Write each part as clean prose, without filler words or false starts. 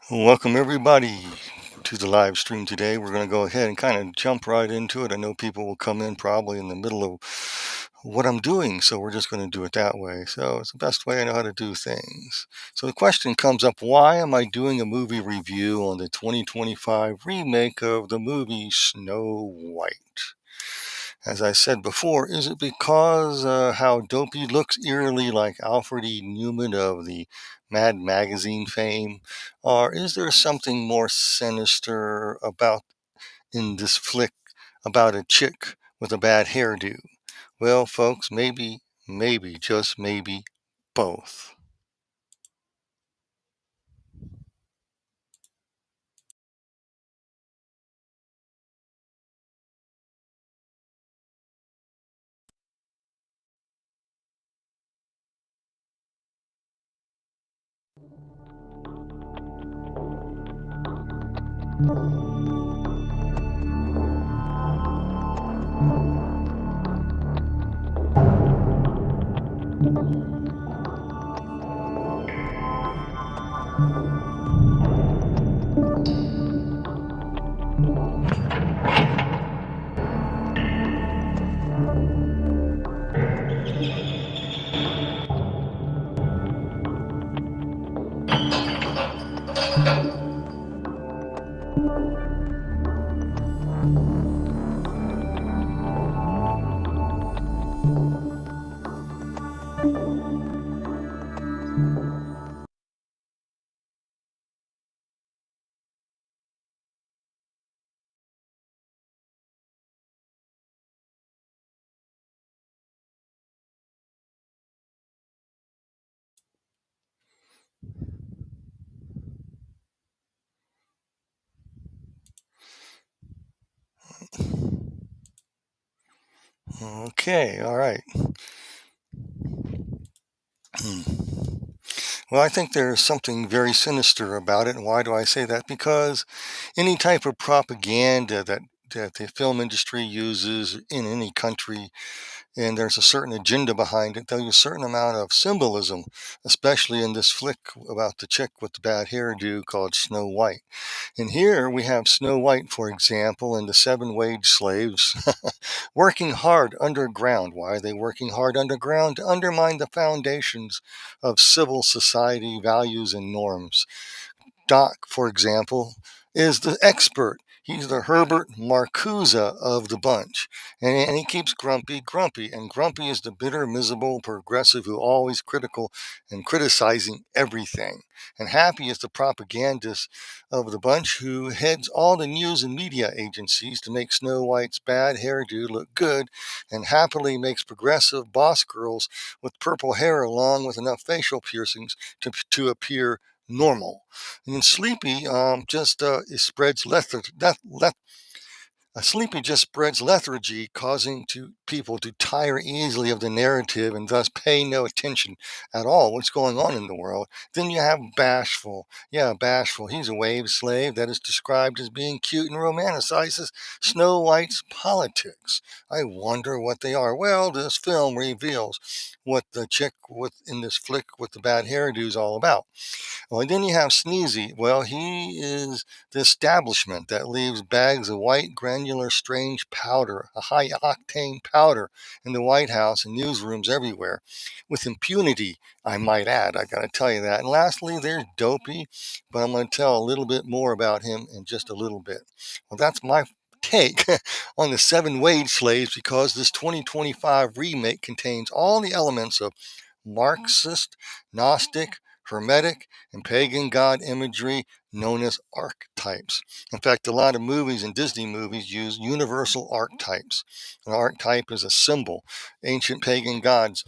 Welcome everybody to the live stream today. We're going to go ahead and kind of jump right into it. I know people will come in probably in the middle of what I'm doing, so we're just going to do it that way. So it's the best way I know how to do things. So the question comes up, why am I doing a movie review on the 2025 remake of the movie Snow White? As I said before, is it because how Dopey looks eerily like Alfred E Newman of the Mad Magazine fame? Or is there something more sinister about in this flick about a chick with a bad hairdo? Well, folks, maybe, just maybe, both. Okay, all right. Well, I think there's something very sinister about it. And why do I say that? Because any type of propaganda that the film industry uses in any country, and there's a certain agenda behind it, there's a certain amount of symbolism, especially in this flick about the chick with the bad hairdo called Snow White. And here we have Snow White, for example, and the seven wage slaves working hard underground. Why are they working hard underground? To undermine the foundations of civil society values and norms. Doc, for example, is the expert. He's the Herbert Marcuse of the bunch. And he keeps grumpy. And grumpy is the bitter, miserable progressive who always critical and criticizing everything. And happy is the propagandist of the bunch who heads all the news and media agencies to make Snow White's bad hairdo look good and happily makes progressive boss girls with purple hair along with enough facial piercings to appear normal. And then Sleepy just spreads Sleepy just spreads lethargy, causing people to tire easily of the narrative and thus pay no attention at all what's going on in the world. Then you have Bashful. Yeah, Bashful. He's a wave slave that is described as being cute and romanticizes Snow White's politics. I wonder what they are. Well, this film reveals what the chick in this flick with the bad hairdo is all about. Well, and then you have Sneezy. Well, he is the establishment that leaves bags of white, granular, strange powder, a high octane powder, in the White House and newsrooms everywhere, with impunity, I might add. I got to tell you that. And lastly, there's Dopey, but I'm going to tell a little bit more about him in just a little bit. Well, that's my take on the seven wage slaves because this 2025 remake contains all the elements of Marxist, Gnostic, hermetic, and pagan god imagery known as archetypes. In fact, a lot of movies and Disney movies use universal archetypes. An archetype is a symbol. Ancient pagan gods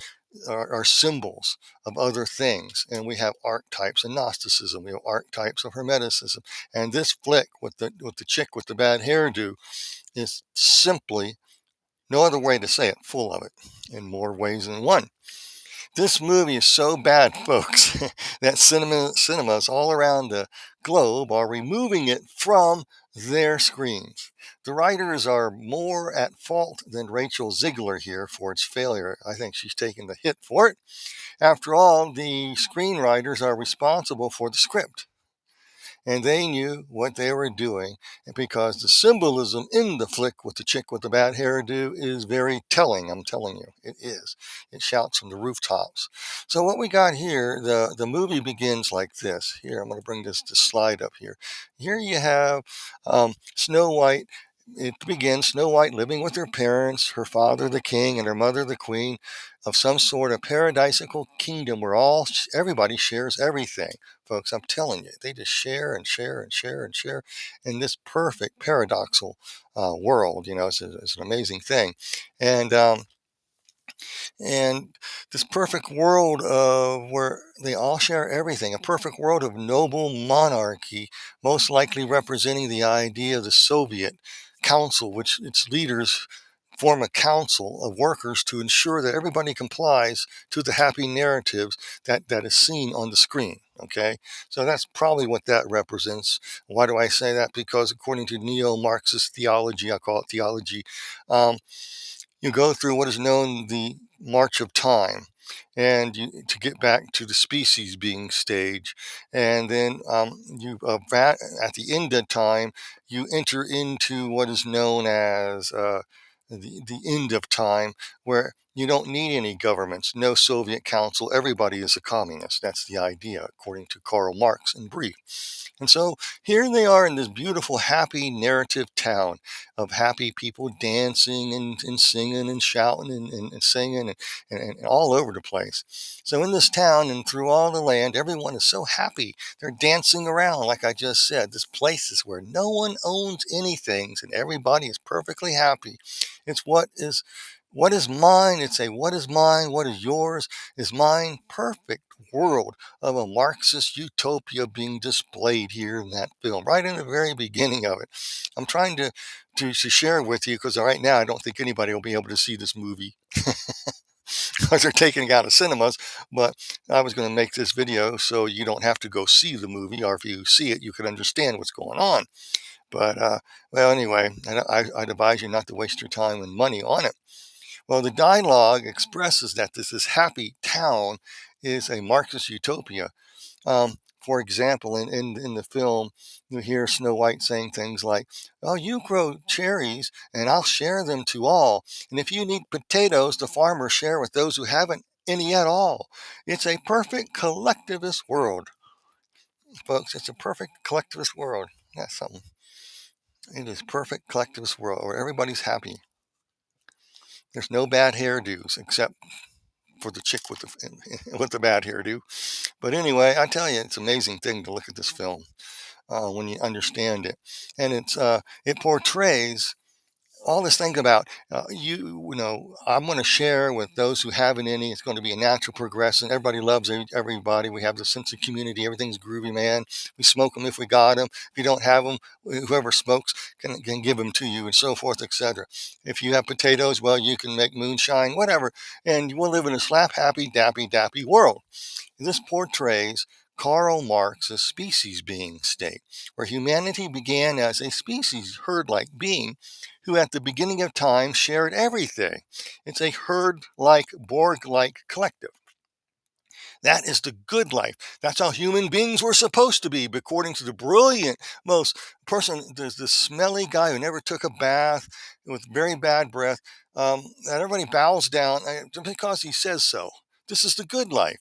are symbols of other things, and we have archetypes in Gnosticism. We have archetypes of Hermeticism, and this flick with the chick with the bad hairdo is simply no other way to say it, full of it in more ways than one. This movie is so bad, folks, that cinemas all around the globe are removing it from their screens. The writers are more at fault than Rachel Ziegler here for its failure. I think she's taking the hit for it. After all, the screenwriters are responsible for the script. And they knew what they were doing, because the symbolism in the flick with the chick with the bad hairdo is very telling. I'm telling you, it is. It shouts from the rooftops. So what we got here, the movie begins like this. Here, I'm going to bring this slide up here. Here you have Snow White. It begins Snow White living with her parents, her father the king and her mother the queen, of some sort of paradisical kingdom where everybody shares everything. Folks, I'm telling you, they just share and share and share and share in this perfect paradoxical world. It's an amazing thing. And and this perfect world of where they all share everything, a perfect world of noble monarchy, most likely representing the idea of the Soviet Council, which its leaders form a council of workers to ensure that everybody complies to the happy narratives that is seen on the screen. Okay, so that's probably what that represents. Why do I say that? Because according to neo-Marxist theology, I call it theology, you go through what is known the march of time, and to get back to the species being stage, and then at the end of time you enter into what is known as the end of time, where you don't need any governments, no Soviet Council, everybody is a communist. That's the idea, according to Karl Marx in brief. And so here they are in this beautiful, happy narrative town of happy people dancing and singing and shouting and singing and all over the place. So in this town and through all the land, everyone is so happy. They're dancing around, like I just said. This place is where no one owns anything, and everybody is perfectly happy. It's what is mine. It's a what is mine, what is yours is mine perfect world of a Marxist utopia being displayed here in that film, right in the very beginning of it. I'm trying to share with you, because right now I don't think anybody will be able to see this movie because they're taking it out of cinemas. But I was going to make this video so you don't have to go see the movie, or if you see it, you can understand what's going on. But well, anyway, I'd advise you not to waste your time and money on it. Well, the dialogue expresses that this happy town is a Marxist utopia. For example, in the film, you hear Snow White saying things like, "Oh, you grow cherries, and I'll share them to all. And if you need potatoes, the farmers share with those who haven't any at all." It's a perfect collectivist world, folks. It's a perfect collectivist world. That's something. It is perfect collectivist world where everybody's happy. There's no bad hairdos except for the chick with the bad hairdo. But anyway, I tell you, it's an amazing thing to look at this film when you understand it, and it portrays all this thing about I'm going to share with those who haven't any. It's going to be a natural progression. Everybody loves everybody. We have the sense of community. Everything's groovy, man. We smoke them if we got them. If you don't have them, whoever smokes can give them to you, and so forth, etc. If you have potatoes, well, you can make moonshine, whatever, and we'll live in a slap happy, dappy world. This portrays Karl Marx's species being state, where humanity began as a species herd-like being who at the beginning of time shared everything. It's a herd-like, Borg-like collective. That is the good life. That's how human beings were supposed to be, according to the brilliant, there's this smelly guy who never took a bath with very bad breath, that everybody bows down because he says so. This is the good life.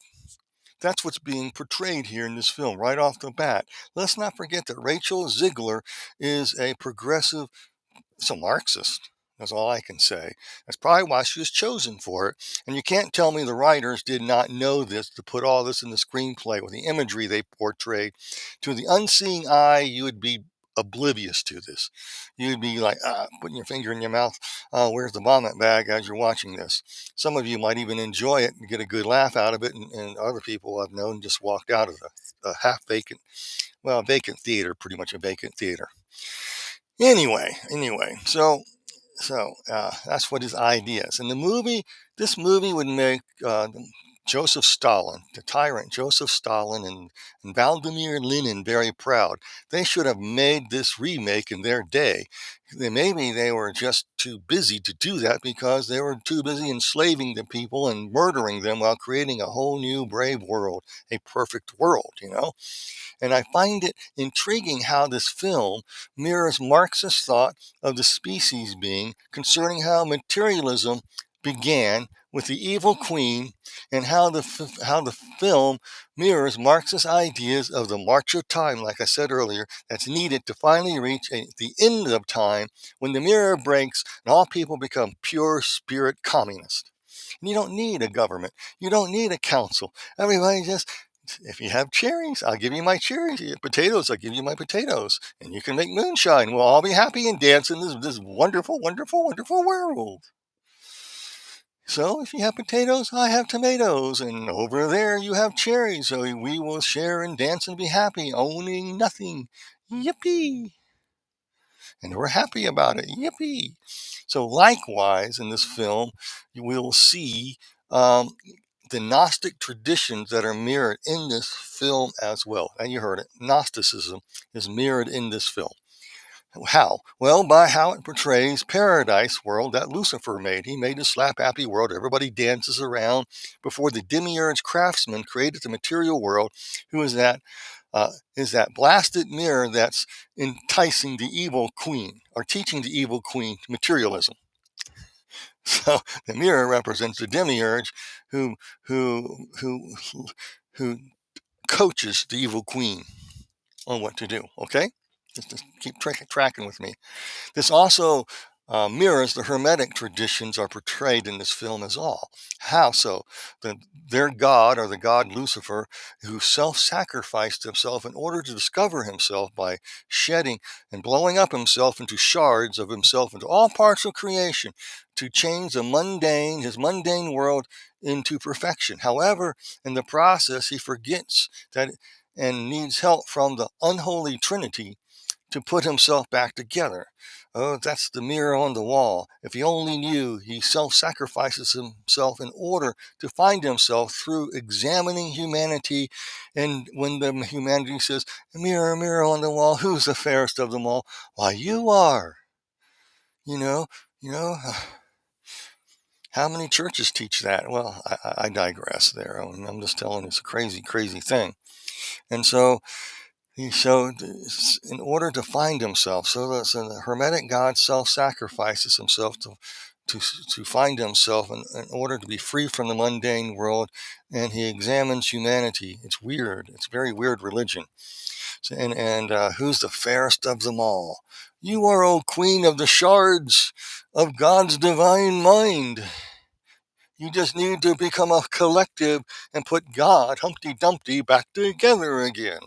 That's what's being portrayed here in this film right off the bat. Let's not forget that Rachel Ziegler is a progressive, it's a Marxist. That's all I can say. That's probably why she was chosen for it. And you can't tell me the writers did not know this to put all this in the screenplay with the imagery they portrayed. To the unseeing eye, you would be oblivious to this. You'd be like putting your finger in your mouth. Where's the vomit bag as you're watching this? Some of you might even enjoy it and get a good laugh out of it. And other people I've known just walked out of a half vacant, vacant theater, pretty much a vacant theater. Anyway, so that's what his idea is. And this movie would make Joseph Stalin, the tyrant Joseph Stalin, and Vladimir Lenin, very proud. They should have made this remake in their day. Maybe they were just too busy to do that because they were too busy enslaving the people and murdering them while creating a whole new brave world, a perfect world, And I find it intriguing how this film mirrors Marxist thought of the species being concerning how materialism began with the evil queen, and how the film mirrors Marxist ideas of the march of time, like I said earlier, that's needed to finally reach the end of time when the mirror breaks and all people become pure spirit communists. And you don't need a government. You don't need a council. Everybody just, if you have cherries, I'll give you my cherries. You have potatoes, I'll give you my potatoes. And you can make moonshine. We'll all be happy and dance in this wonderful, wonderful, wonderful world. So if you have potatoes, I have tomatoes. And over there you have cherries. So we will share and dance and be happy, owning nothing. Yippee! And we're happy about it. Yippee! So likewise, in this film, you will see the Gnostic traditions that are mirrored in this film as well. And you heard it. Gnosticism is mirrored in this film. How? Well, by how it portrays paradise world that Lucifer made. He made a slap-happy world. Everybody dances around before the demiurge craftsman created the material world, who is that blasted mirror that's enticing the evil queen, or teaching the evil queen materialism. So the mirror represents the demiurge who coaches the evil queen on what to do. Okay, just keep tracking with me. This also mirrors the hermetic traditions are portrayed in this film as well. How so? Their god, or the god Lucifer, who self-sacrificed himself in order to discover himself by shedding and blowing up himself into shards of himself into all parts of creation to change his mundane world into perfection. However, in the process, he forgets that and needs help from the unholy Trinity to put himself back together. Oh, that's the mirror on the wall. If he only knew, he self-sacrifices himself in order to find himself through examining humanity. And when the humanity says, mirror, mirror on the wall, who's the fairest of them all? Why, you are. You know, how many churches teach that? Well, I digress there. I'm just telling you, it's a crazy, crazy thing. And so in order to find himself, so the hermetic god self-sacrifices himself to find himself in order to be free from the mundane world, and he examines humanity. It's weird. It's very weird religion. And who's the fairest of them all? You are, O queen of the shards of God's divine mind. You just need to become a collective and put God, Humpty Dumpty, back together again.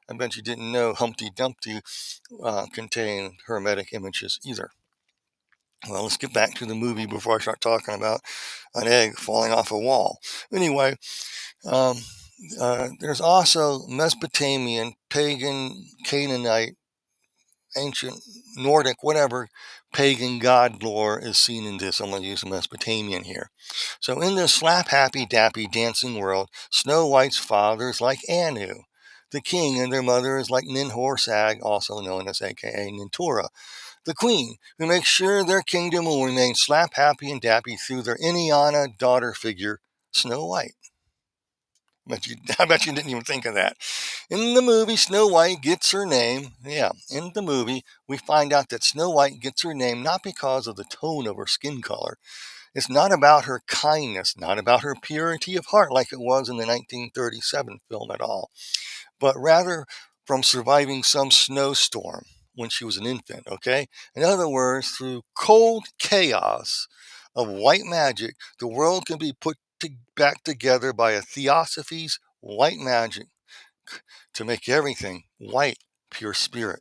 I bet you didn't know Humpty Dumpty contained hermetic images either. Well, let's get back to the movie before I start talking about an egg falling off a wall. Anyway, there's also Mesopotamian, pagan, Canaanite, ancient Nordic, whatever pagan god lore is seen in this. I'm going to use Mesopotamian here. So in this slap-happy, dappy, dancing world, Snow White's father is like Anu. The king and their mother is like Ninhursag, also known as aka Nintura. The queen, who makes sure their kingdom will remain slap-happy and dappy through their Indiana daughter figure, Snow White. I bet you didn't even think of that. In the movie, Snow White gets her name. Yeah, in the movie, we find out that Snow White gets her name not because of the tone of her skin color. It's not about her kindness, not about her purity of heart like it was in the 1937 film at all, but rather from surviving some snowstorm when she was an infant, okay? In other words, through cold chaos of white magic, the world can be put back together by a theosophy's white magic to make everything white, pure spirit.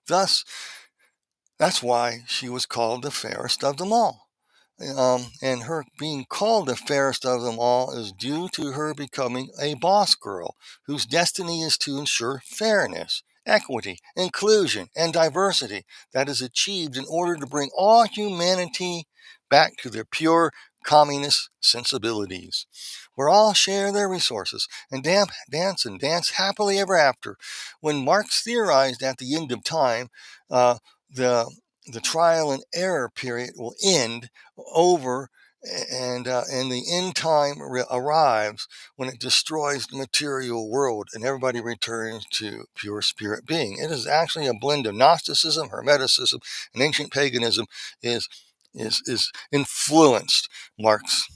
Thus, that's why she was called the fairest of them all. And her being called the fairest of them all is due to her becoming a boss girl whose destiny is to ensure fairness, equity, inclusion, and diversity that is achieved in order to bring all humanity back to their pure communist sensibilities, where all share their resources and dance happily ever after. When Marx theorized at the end of time, the the trial and error period will end over, and the end time arrives when it destroys the material world and everybody returns to pure spirit being. It is actually a blend of Gnosticism, hermeticism, and ancient paganism is influenced Marx.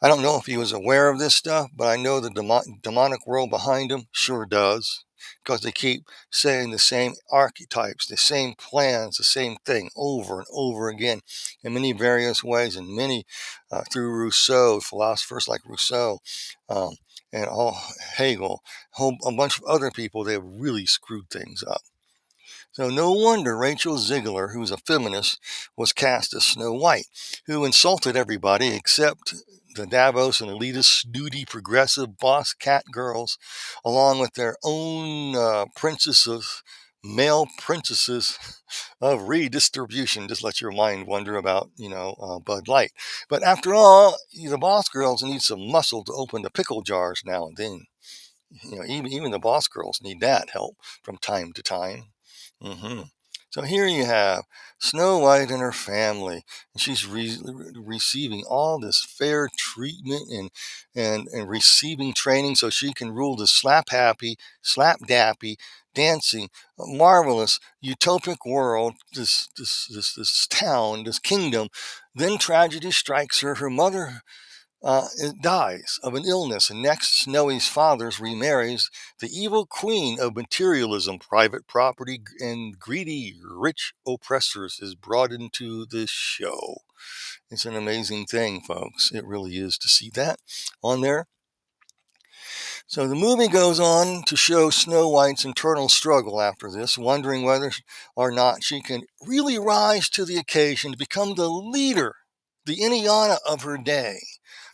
I don't know if he was aware of this stuff, but I know the demonic world behind him sure does, because they keep saying the same archetypes, the same plans, the same thing over and over again in many various ways, and many through Rousseau, philosophers like Rousseau, um, and all Hegel, a bunch of other people. They have really screwed things up. So no wonder Rachel Ziegler, who's a feminist, was cast as Snow White, who insulted everybody except the Davos and elitist, snooty, progressive boss cat girls, along with their own male princesses of redistribution. Just let your mind wander about, Bud Light. But after all, the boss girls need some muscle to open the pickle jars now and then. Even the boss girls need that help from time to time. Mm-hmm. So here you have Snow White and her family, and she's receiving all this fair treatment and receiving training so she can rule the slap dappy, dancing, marvelous, utopic world, this town, this kingdom. Then tragedy strikes her. Her mother it dies of an illness, and next Snowy's father remarries the evil queen of materialism, private property, and greedy rich oppressors is brought into the show. It's an amazing thing, folks. It really is to see that on there. So the movie goes on to show Snow White's internal struggle after this, wondering whether or not she can really rise to the occasion to become the leader, the Indiana of her day,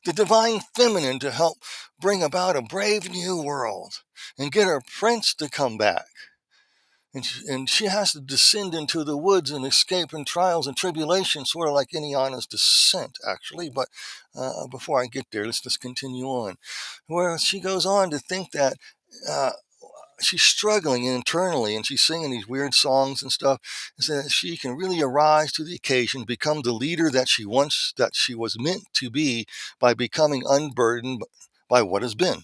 the divine feminine to help bring about a brave new world and get her prince to come back. And she has to descend into the woods and escape in trials and tribulations, sort of like Indiana's descent, actually. But before I get there, let's just continue on. Where she goes on to think that uh, she's struggling internally, and she's singing these weird songs and stuff, so that she can really arise to the occasion, become the leader that she was meant to be by becoming unburdened by what has been.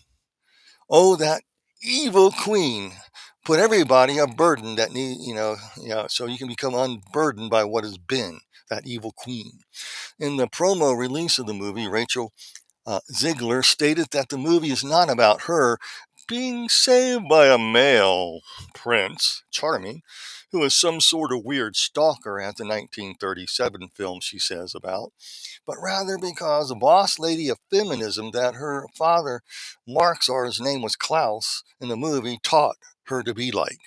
Oh, that evil queen put everybody a burden that so you can become unburdened by what has been. That evil queen. In the promo release of the movie, Rachel Ziegler stated that the movie is not about her being saved by a male prince, Charming, who is some sort of weird stalker at the 1937 film she says about, but rather because the boss lady of feminism that her father, Marx, or his name was Klaus, in the movie taught her to be like.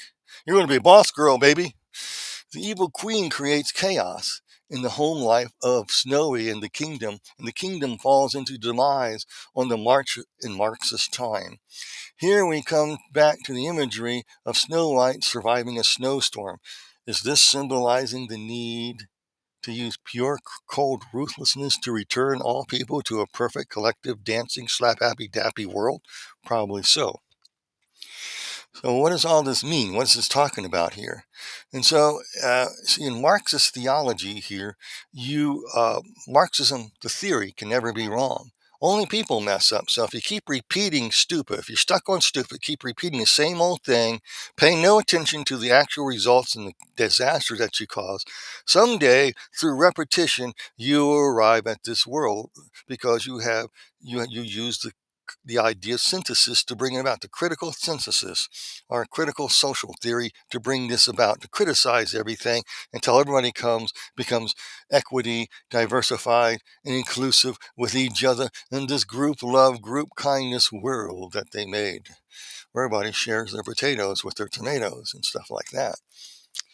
You're going to be a boss girl, baby. The evil queen creates chaos in the home life of Snowy and the kingdom falls into demise on the march in Marxist time. Here we come back to the imagery of Snow White surviving a snowstorm. Is this symbolizing the need to use pure, cold ruthlessness to return all people to a perfect, collective, dancing, slap-happy-dappy world? Probably so. So what does all this mean? What is this talking about here? And so, see, in Marxist theology here, Marxism, the theory, can never be wrong. Only people mess up. So if you keep repeating stupid, if you're stuck on stupid, keep repeating the same old thing, paying no attention to the actual results and the disaster that you cause, someday, through repetition, you will arrive at this world because you use the idea synthesis to bring it about, the critical synthesis or critical social theory to bring this about, to criticize everything until everybody becomes equity, diversified, and inclusive with each other in this group love, group kindness world that they made, where everybody shares their potatoes with their tomatoes and stuff like that.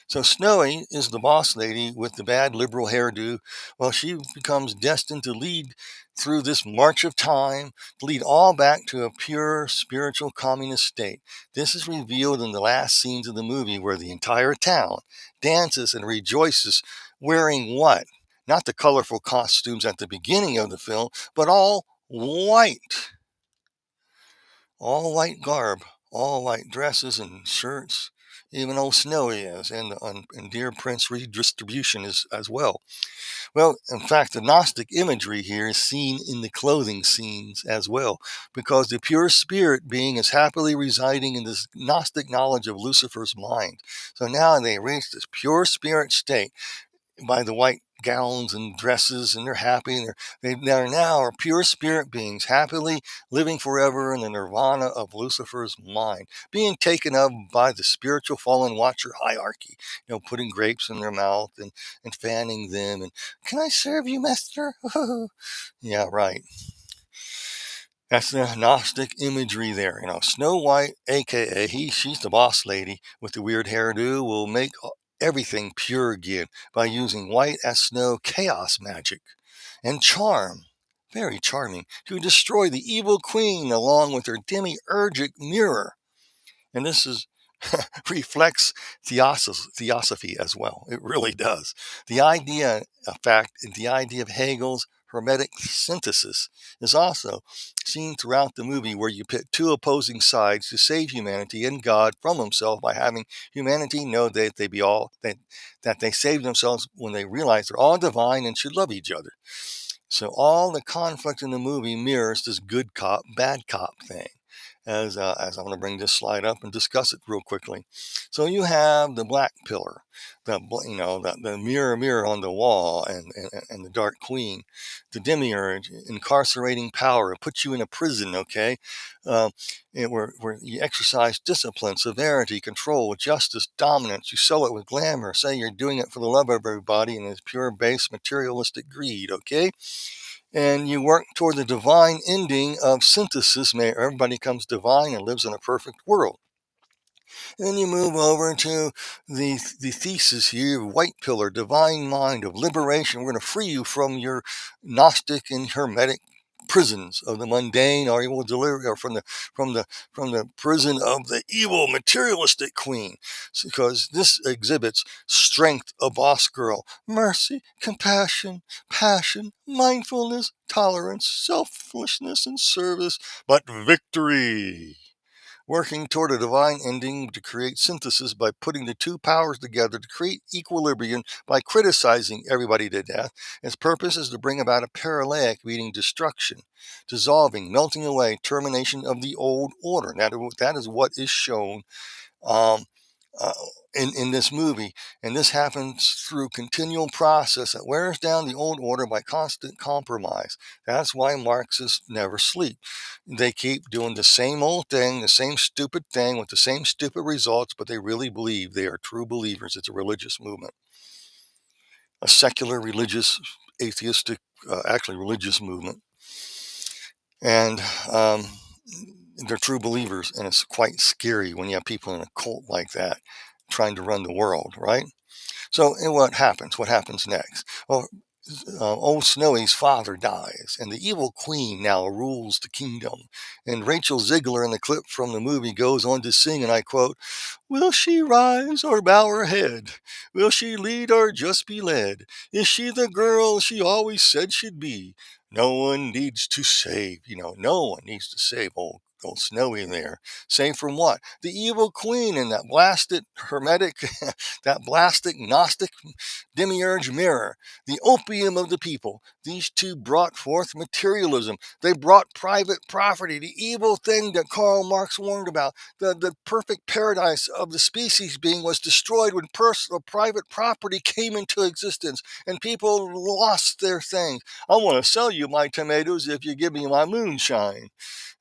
So Snowy is the boss lady with the bad liberal hairdo. Well, she becomes destined to lead through this march of time, to lead all back to a pure spiritual communist state. This is revealed in the last scenes of the movie where the entire town dances and rejoices wearing what? Not the colorful costumes at the beginning of the film, but all white. All white garb, all white dresses and shirts. Even old Snowy is, and Dear Prince redistribution is as well. Well, in fact, the Gnostic imagery here is seen in the clothing scenes as well, because the pure spirit being is happily residing in this Gnostic knowledge of Lucifer's mind. So now they reach this pure spirit state by the white gowns and dresses, and they're happy, and they're now are pure spirit beings, happily living forever in the nirvana of Lucifer's mind, being taken up by the spiritual fallen watcher hierarchy, putting grapes in their mouth and fanning them, and can I serve you, master? Yeah, right. That's the Gnostic imagery there. Snow White, aka she's the boss lady with the weird hairdo, will make everything pure again by using white as snow chaos magic and charm. Very charming, to destroy the evil queen along with her demiurgic mirror. And this is reflects theosophy as well. It really does. The idea, the idea of Hegel's hermetic synthesis is also seen throughout the movie, where you pit two opposing sides to save humanity and God from himself by having humanity know that that they saved themselves when they realize they're all divine and should love each other. So all the conflict in the movie mirrors this good cop, bad cop thing. As I'm going to bring this slide up and discuss it real quickly. So you have the black pillar, the mirror on the wall, and the dark queen, the demiurge, incarcerating power. It puts you in a prison, okay, where you exercise discipline, severity, control, justice, dominance. You sell it with glamour, say you're doing it for the love of everybody, and it's pure base materialistic greed, okay. And you work toward the divine ending of synthesis. May everybody comes divine and lives in a perfect world. And then you move over to the thesis here, white pillar, divine mind of liberation. We're going to free you from your Gnostic and hermetic prisons of the mundane, or you will deliver, or from the prison of the evil materialistic queen, because this exhibits strength, a boss girl, mercy, compassion, passion, mindfulness, tolerance, selflessness, and service, but victory. Working toward a divine ending to create synthesis by putting the two powers together to create equilibrium by criticizing everybody to death. Its purpose is to bring about a parallelic, meaning destruction, dissolving, melting away, termination of the old order. That is what is shown um, uh, in this movie. And this happens through continual process that wears down the old order by constant compromise. That's why Marxists never sleep. They keep doing the same old thing, the same stupid thing with the same stupid results, but they really believe they are true believers. It's a religious movement, a secular, religious, atheistic, actually religious movement. And they're true believers, and it's quite scary when you have people in a cult like that trying to run the world, right? So, and what happens? What happens next? Well, old Snowy's father dies, and the evil queen now rules the kingdom. And Rachel Ziegler in the clip from the movie goes on to sing, and I quote, "Will she rise or bow her head? Will she lead or just be led? Is she the girl she always said she'd be? No one needs to save, no one needs to save old Snowy there. Save from what? The evil queen and that blasted hermetic, that blasted Gnostic demiurge mirror, the opium of the people. These two brought forth materialism. They brought private property, the evil thing that Karl Marx warned about. The perfect paradise of the species being was destroyed when personal private property came into existence and people lost their things. I want to sell you my tomatoes if you give me my moonshine.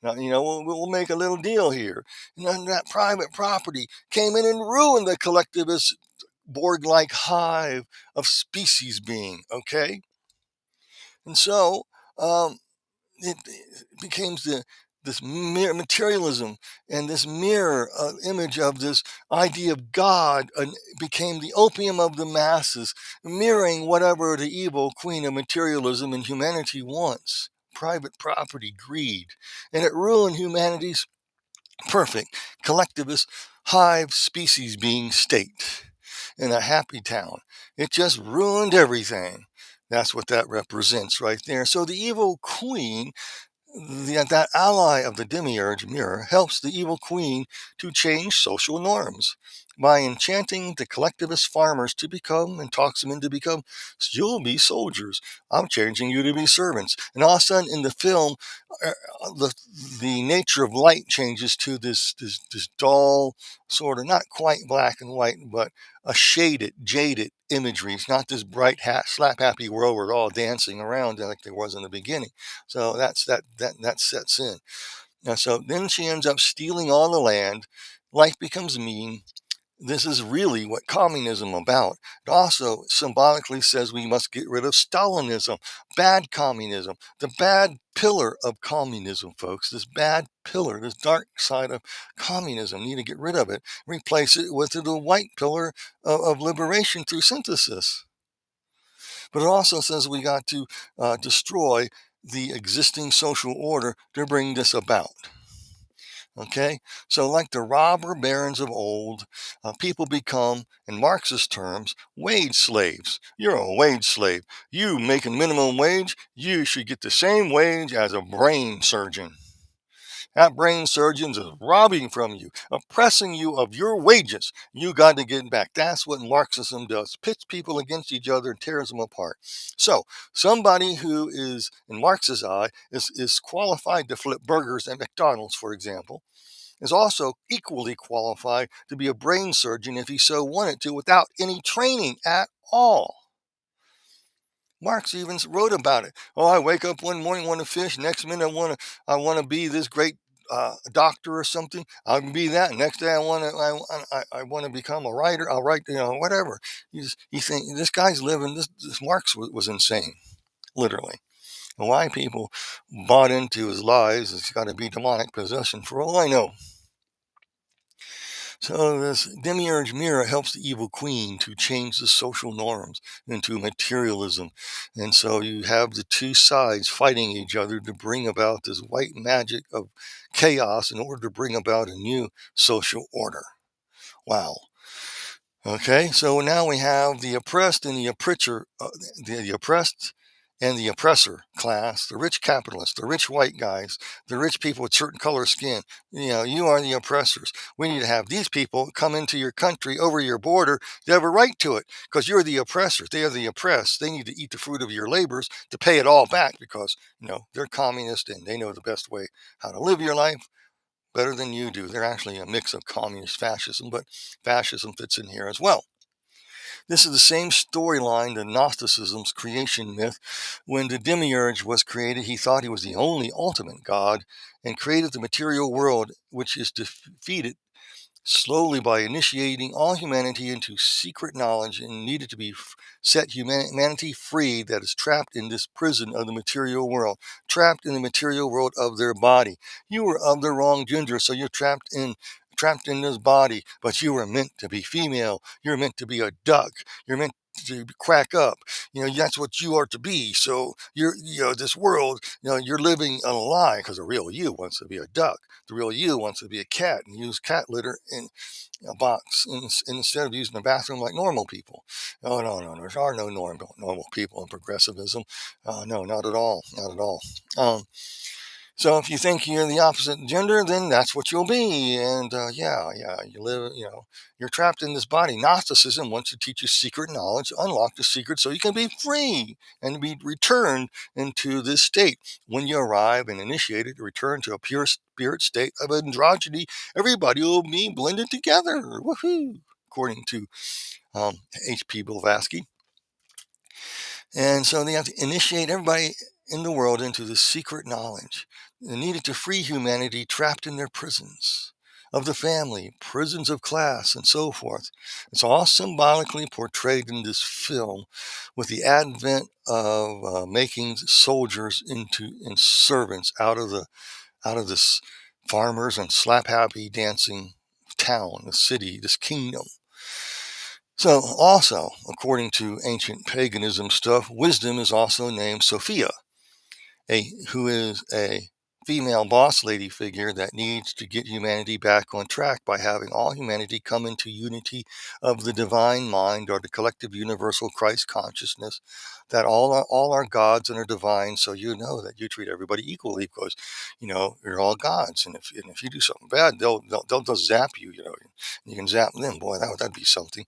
Now, we'll make a little deal here. And then that private property came in and ruined the collectivist Borg-like hive of species being, okay? And so it became this materialism, and this mirror image of this idea of God became the opium of the masses, mirroring whatever the evil queen of materialism and humanity wants. Private property, greed. And it ruined humanity's perfect collectivist hive species being state in a happy town. It just ruined everything. That's what that represents right there. So the evil queen, that ally of the demiurge mirror, helps the evil queen to change social norms by enchanting the collectivist farmers to become, and talks them into become, you'll be soldiers. I'm changing you to be servants. And all of a sudden in the film, the the nature of light changes to this dull, sort of not quite black and white, but a jaded imagery. It's not this bright slap happy world where we're all dancing around like there was in the beginning. So that sets in. Now, so then she ends up stealing all the land. Life becomes mean. This is really what communism about. It also symbolically says we must get rid of Stalinism, bad communism, the bad pillar of communism, folks. This bad pillar, this dark side of communism, need to get rid of it. Replace it with the white pillar of liberation through synthesis. But it also says we got to destroy the existing social order to bring this about. Okay, so like the robber barons of old, people become, in Marxist terms, wage slaves. You're a wage slave. You making minimum wage, you should get the same wage as a brain surgeon. That brain surgeon is robbing from you, oppressing you of your wages. You got to get back. That's what Marxism does. Pits people against each other and tears them apart. So somebody who is, in Marx's eye, is qualified to flip burgers at McDonald's, for example, is also equally qualified to be a brain surgeon if he so wanted to without any training at all. Marx even wrote about it. Oh, I wake up one morning, want to fish. Next minute, I want to be this great doctor or something. I can be that. Next day, I want to become a writer. I'll write, whatever. You think this guy's living. This Marx was insane, literally. And why people bought into his lies? It's got to be demonic possession, for all I know. So this demiurge mirror helps the evil queen to change the social norms into materialism. And so you have the two sides fighting each other to bring about this white magic of chaos in order to bring about a new social order. Wow. Okay, so now we have the oppressed and the oppressor, the oppressed and the oppressor class, the rich capitalists, the rich white guys, the rich people with certain color skin. You are the oppressors. We need to have these people come into your country over your border. They have a right to it because you're the oppressors. They are the oppressed. They need to eat the fruit of your labors to pay it all back because, they're communist and they know the best way how to live your life better than you do. They're actually a mix of communist fascism, but fascism fits in here as well. This is the same storyline to Gnosticism's creation myth. When the demiurge was created, he thought he was the only ultimate God and created the material world, which is defeated slowly by initiating all humanity into secret knowledge and needed to be set humanity free that is trapped in this prison of the material world, trapped in the material world of their body. You were of the wrong gender, so you're trapped in this body, but you were meant to be female. You're meant to be a duck. You're meant to crack up. That's what you are to be. So this world, you're living a lie because the real you wants to be a duck. The real you wants to be a cat and use cat litter in a box instead of using the bathroom like normal people. Oh, no. There are no normal people in progressivism. No, not at all. Not at all. So if you think you're the opposite gender, then that's what you'll be. And you live, you're trapped in this body. Gnosticism wants to teach you secret knowledge, unlock the secret so you can be free and be returned into this state. When you arrive and initiated, return to a pure spirit state of androgyny, everybody will be blended together. Woohoo! According to H.P. Blavatsky. And so they have to initiate everybody in the world into this secret knowledge. They needed to free humanity trapped in their prisons of the family, prisons of class, and so forth. It's all symbolically portrayed in this film with the advent of making soldiers and servants out of this farmers and slap happy dancing town, the city, this kingdom. So also, according to ancient paganism stuff, wisdom is also named Sophia, who is a female boss lady figure that needs to get humanity back on track by having all humanity come into unity of the divine mind, or the collective universal Christ consciousness, that all are gods and are divine. So you know that you treat everybody equally, because you're all gods, and if you do something bad, they'll just zap you. You can zap them. Boy, that'd be something.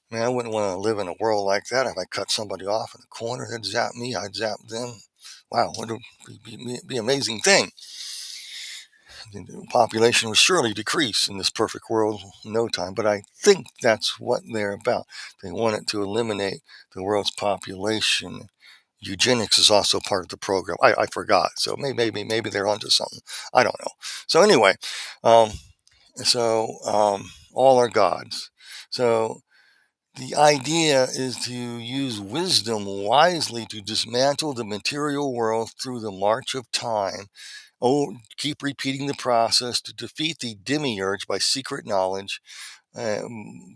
Man, I wouldn't want to live in a world like that. If I cut somebody off in the corner, they'd zap me, I'd zap them. Wow, what a be an amazing thing. The population would surely decrease in this perfect world in no time. But I think that's what they're about. They wanted to eliminate the world's population. Eugenics is also part of the program. I forgot. So maybe they're onto something. I don't know. So anyway, um, all are gods. So the idea is to use wisdom wisely to dismantle the material world through the march of time. Oh, keep repeating the process to defeat the demiurge by secret knowledge,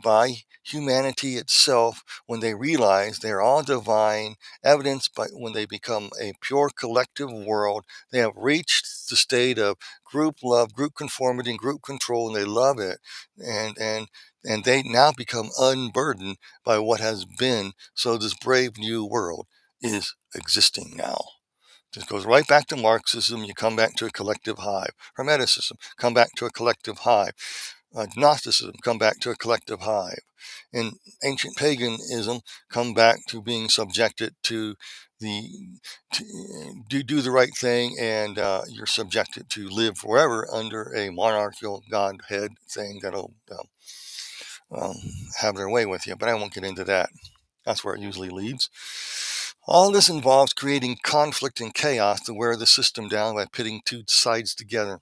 by humanity itself, when they realize they're all divine, evidenced by when they become a pure collective world. They have reached the state of group love, group conformity, and group control, and they love it. And they now become unburdened by what has been. So this brave new world is existing now. This goes right back to Marxism. You come back to a collective hive. Hermeticism, come back to a collective hive. Gnosticism, come back to a collective hive. In ancient paganism, come back to being subjected to do the right thing, and you're subjected to live forever under a monarchical godhead thing that'll um, have their way with you. But I won't get into that. That's where it usually leads. All this involves creating conflict and chaos to wear the system down by pitting two sides together.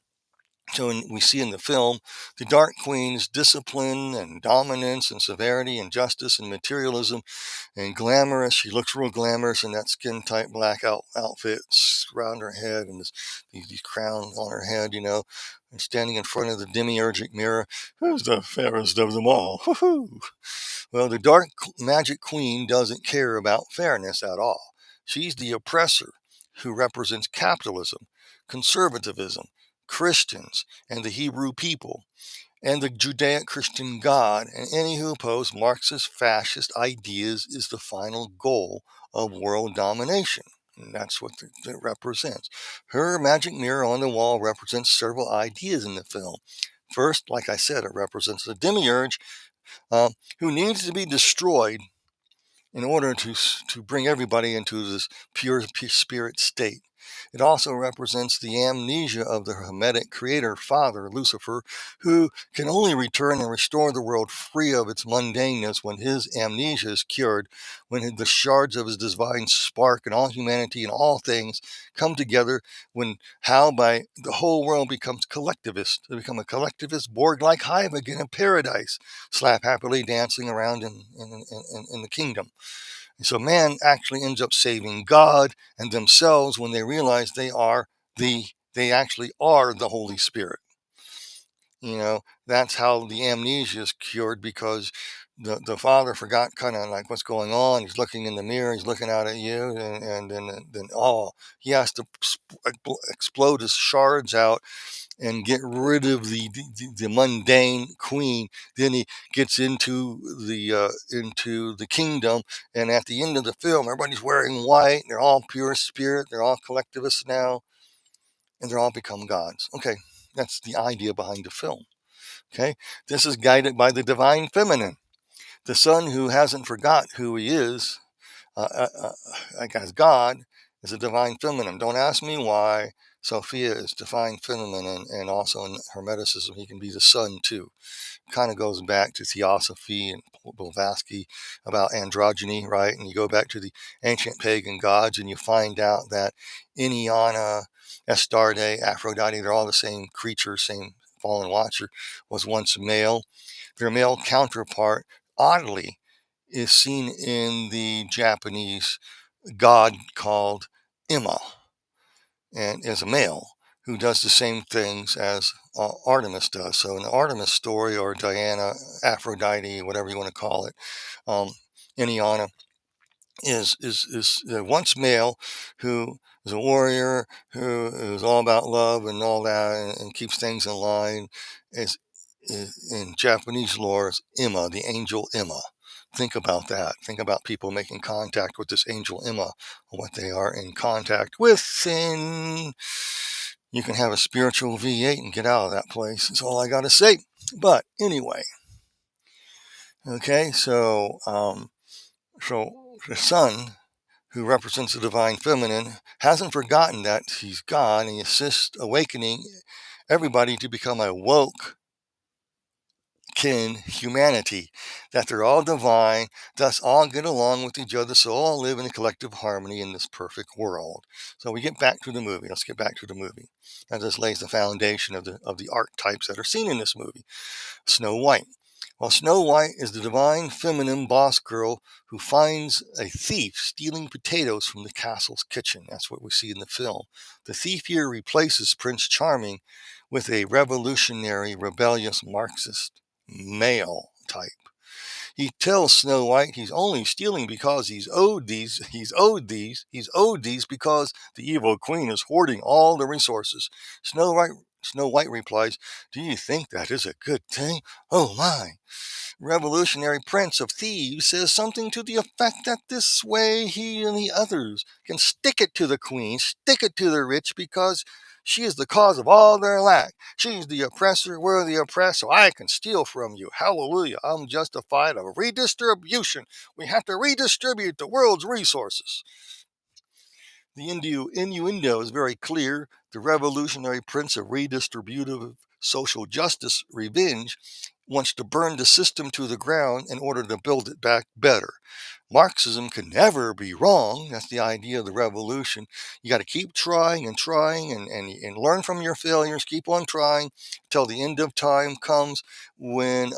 So we see in the film the Dark Queen's discipline and dominance and severity and justice and materialism and glamorous. She looks real glamorous in that skin tight black outfit around her head, and these crowns on her head, and standing in front of the demiurgic mirror. Who's the fairest of them all? Woo-hoo! Well, the Dark Magic Queen doesn't care about fairness at all. She's the oppressor who represents capitalism, conservatism, Christians, and the Hebrew people, and the Judaic-Christian God, and any who oppose Marxist fascist ideas is the final goal of world domination. And that's what it represents. Her magic mirror on the wall represents several ideas in the film. First, like I said, it represents the demiurge, who needs to be destroyed in order to bring everybody into this pure spirit state. It also represents the amnesia of the hermetic creator father, Lucifer, who can only return and restore the world free of its mundaneness when his amnesia is cured, when the shards of his divine spark and all humanity and all things come together, by the whole world becomes collectivist. They become a collectivist Borg-like hive again in paradise, slap happily dancing around in the kingdom. And so man actually ends up saving God and themselves when they realize they actually are the Holy Spirit. That's how the amnesia is cured, because the father forgot kind of like what's going on. He's looking in the mirror, he's looking out at you, and then he has to explode his shards out and get rid of the mundane queen. Then he gets into the kingdom, and at the end of the film, everybody's wearing white. They're all pure spirit. They're all collectivists now, and they're all become gods. Okay, that's the idea behind the film. Okay, this is guided by the divine feminine, the son who hasn't forgot who he is, like as God, is a divine feminine. Don't ask me why. Sophia is divine feminine, and also in Hermeticism, he can be the sun too. Kind of goes back to Theosophy and Blavatsky about androgyny, right? And you go back to the ancient pagan gods, and you find out that Inanna, Astarte, Aphrodite, they're all the same creature, same fallen watcher, was once male. Their male counterpart, oddly, is seen in the Japanese god called Ima, and is a male who does the same things as Artemis does. So in the Artemis story, or Diana, Aphrodite, whatever you want to call it, Inanna is once male, who is a warrior who is all about love and all that, and keeps things in line. Is in Japanese lore is Ima, the angel Ima. Think about that. Think about people making contact with this angel Ima, what they are in contact with, and you can have a spiritual V8 and get out of that place. That's all I got to say. But anyway, okay, so the sun, who represents the divine feminine, hasn't forgotten that he's God, and he assists awakening everybody to become a woke humanity, that they're all divine, thus all get along with each other, so all live in a collective harmony in this perfect world. So we get back to the movie. Let's get back to the movie. That just lays the foundation of the archetypes that are seen in this movie. Snow White. Well, Snow White is the divine feminine boss girl who finds a thief stealing potatoes from the castle's kitchen. That's what we see in the film. The thief here replaces Prince Charming with a revolutionary, rebellious Marxist male type. He tells Snow White he's only stealing because he's owed these because the evil queen is hoarding all the resources. Snow White replies, "Do you think that is a good thing? Oh my." Revolutionary Prince of Thieves says something to the effect that this way he and the others can stick it to the queen, stick it to the rich, because she is the cause of all their lack. She's the oppressor, we're the oppressed, so I can steal from you. Hallelujah, I'm justified of redistribution. We have to redistribute the world's resources. The innuendo is very clear. The revolutionary prince of redistributive social justice, revenge, wants to burn the system to the ground in order to build it back better. Marxism can never be wrong. That's the idea of the revolution. You got to keep trying and trying and learn from your failures. Keep on trying till the end of time comes when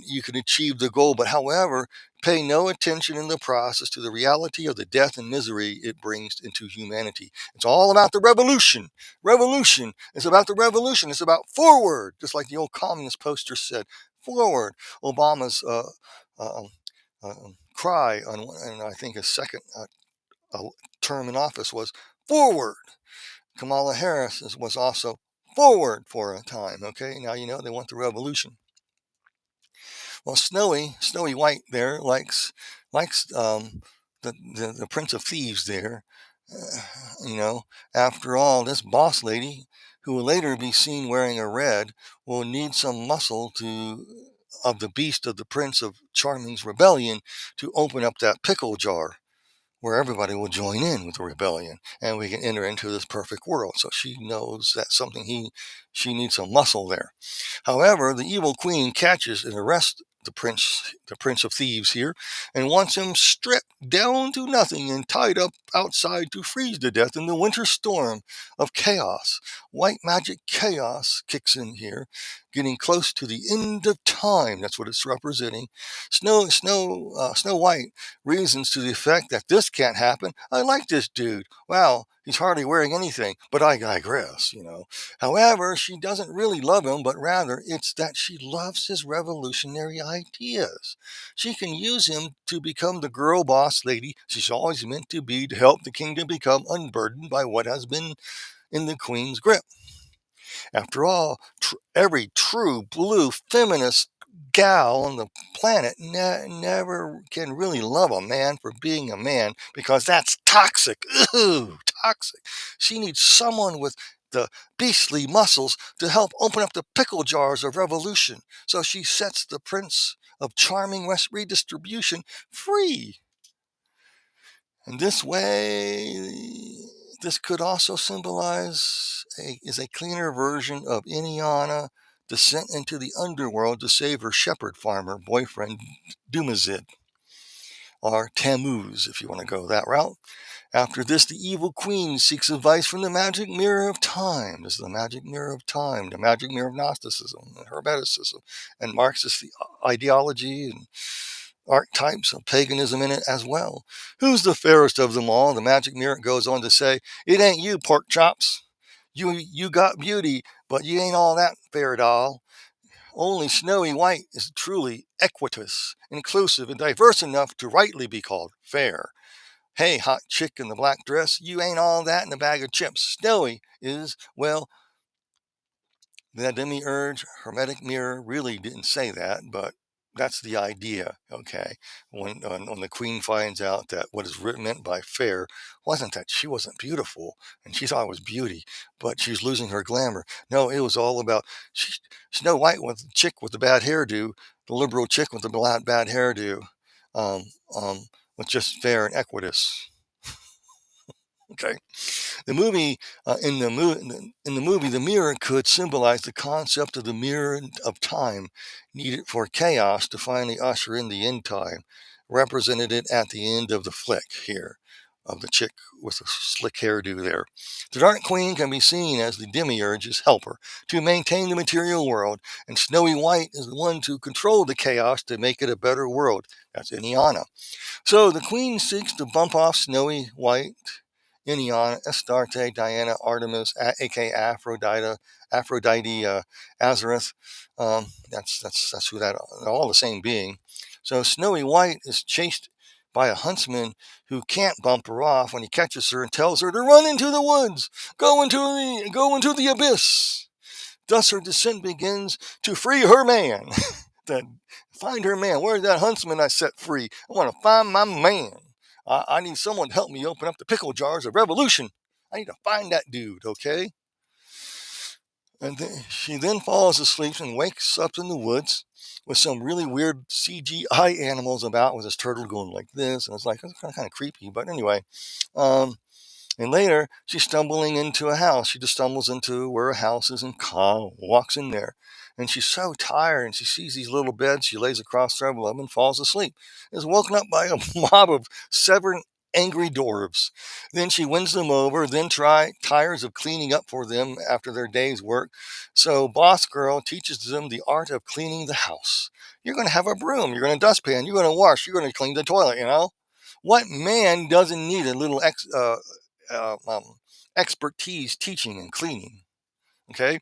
you can achieve the goal. But however, pay no attention in the process to the reality of the death and misery it brings into humanity. It's all about the revolution. Revolution is about the revolution. It's about forward, just like the old communist poster said. Forward. Obama's cry and I think his second term in office was forward. Kamala Harris was also forward for a time. Okay, now you know they want the revolution. Well, Snowy White there likes the Prince of Thieves there. After all, this boss lady, who will later be seen wearing a red, will need some muscle of the beast of the Prince of Charming's rebellion to open up that pickle jar, where everybody will join in with the rebellion, and we can enter into this perfect world. So she knows that's something she needs some muscle there. However, the evil queen catches and arrests the Prince of Thieves here, and wants him stripped down to nothing and tied up outside to freeze to death in the winter storm of chaos. White magic chaos kicks in here, getting close to the end of time. That's what it's representing. Snow White reasons to the effect that this can't happen. I like this dude. Wow, he's hardly wearing anything, but I digress, However, she doesn't really love him, but rather it's that she loves his revolutionary ideas. She can use him to become the girl boss lady she's always meant to be, to help the kingdom become unburdened by what has been in the queen's grip. After all, every true blue feminist gal on the planet never can really love a man for being a man, because that's toxic. Ooh, toxic. She needs someone with the beastly muscles to help open up the pickle jars of revolution. So she sets the Prince of Charming redistribution free. And this way, this could also symbolize a cleaner version of Inyana descent into the underworld to save her shepherd farmer boyfriend Dumazid, or Tammuz, if you want to go that route. After this, the evil queen seeks advice from the magic mirror of time. This is the magic mirror of time, the magic mirror of Gnosticism and Hermeticism and Marxist ideology and archetypes of paganism in it as well. Who's the fairest of them all? The magic mirror goes on to say, "It ain't you, pork chops. You got beauty, but you ain't all that fair, doll. Only Snowy White is truly equitous, inclusive, and diverse enough to rightly be called fair." Hey, hot chick in the black dress, you ain't all that in a bag of chips. Snowy is, well, the demiurge hermetic mirror really didn't say that, but that's the idea, okay? When the queen finds out that what is meant by fair wasn't that she wasn't beautiful and she thought it was beauty, but she's losing her glamour. No, it was all about she, Snow White was the chick with the bad hairdo, the liberal chick with the bad hairdo, um, was just fair and equitous. Okay. The movie in the movie, the mirror could symbolize the concept of the mirror of time needed for chaos to finally usher in the end time. Represented it at the end of the flick here of the chick with the slick hairdo there. The Dark Queen can be seen as the demiurge's helper to maintain the material world, and Snowy White is the one to control the chaos to make it a better world. That's Ileana. So the Queen seeks to bump off Snowy White, Iniana, Astarte, Diana, Artemis, aka Aphrodite, Azareth. That's who that. They're all the same being. So Snowy White is chased by a huntsman who can't bump her off when he catches her and tells her to run into the woods, go into the abyss. Thus her descent begins to free her man. That find her man. Where's that huntsman I set free? I want to find my man. I need someone to help me open up the pickle jars of revolution. I need to find that dude, okay? And she then falls asleep and wakes up in the woods with some really weird CGI animals about, with this turtle going like this. And it's like, it's kind of creepy. But anyway, um, and later, she's stumbling into a house. She just stumbles into where a house is and walks in there. And she's so tired, and she sees these little beds. She lays across several of them and falls asleep. Is woken up by a mob of 7 angry dwarves. Then she wins them over, then tires of cleaning up for them after their day's work. So Boss Girl teaches them the art of cleaning the house. You're going to have a broom. You're going to dustpan. You're going to wash. You're going to clean the toilet, you know? What man doesn't need a little uh, um, expertise teaching and cleaning? Okay,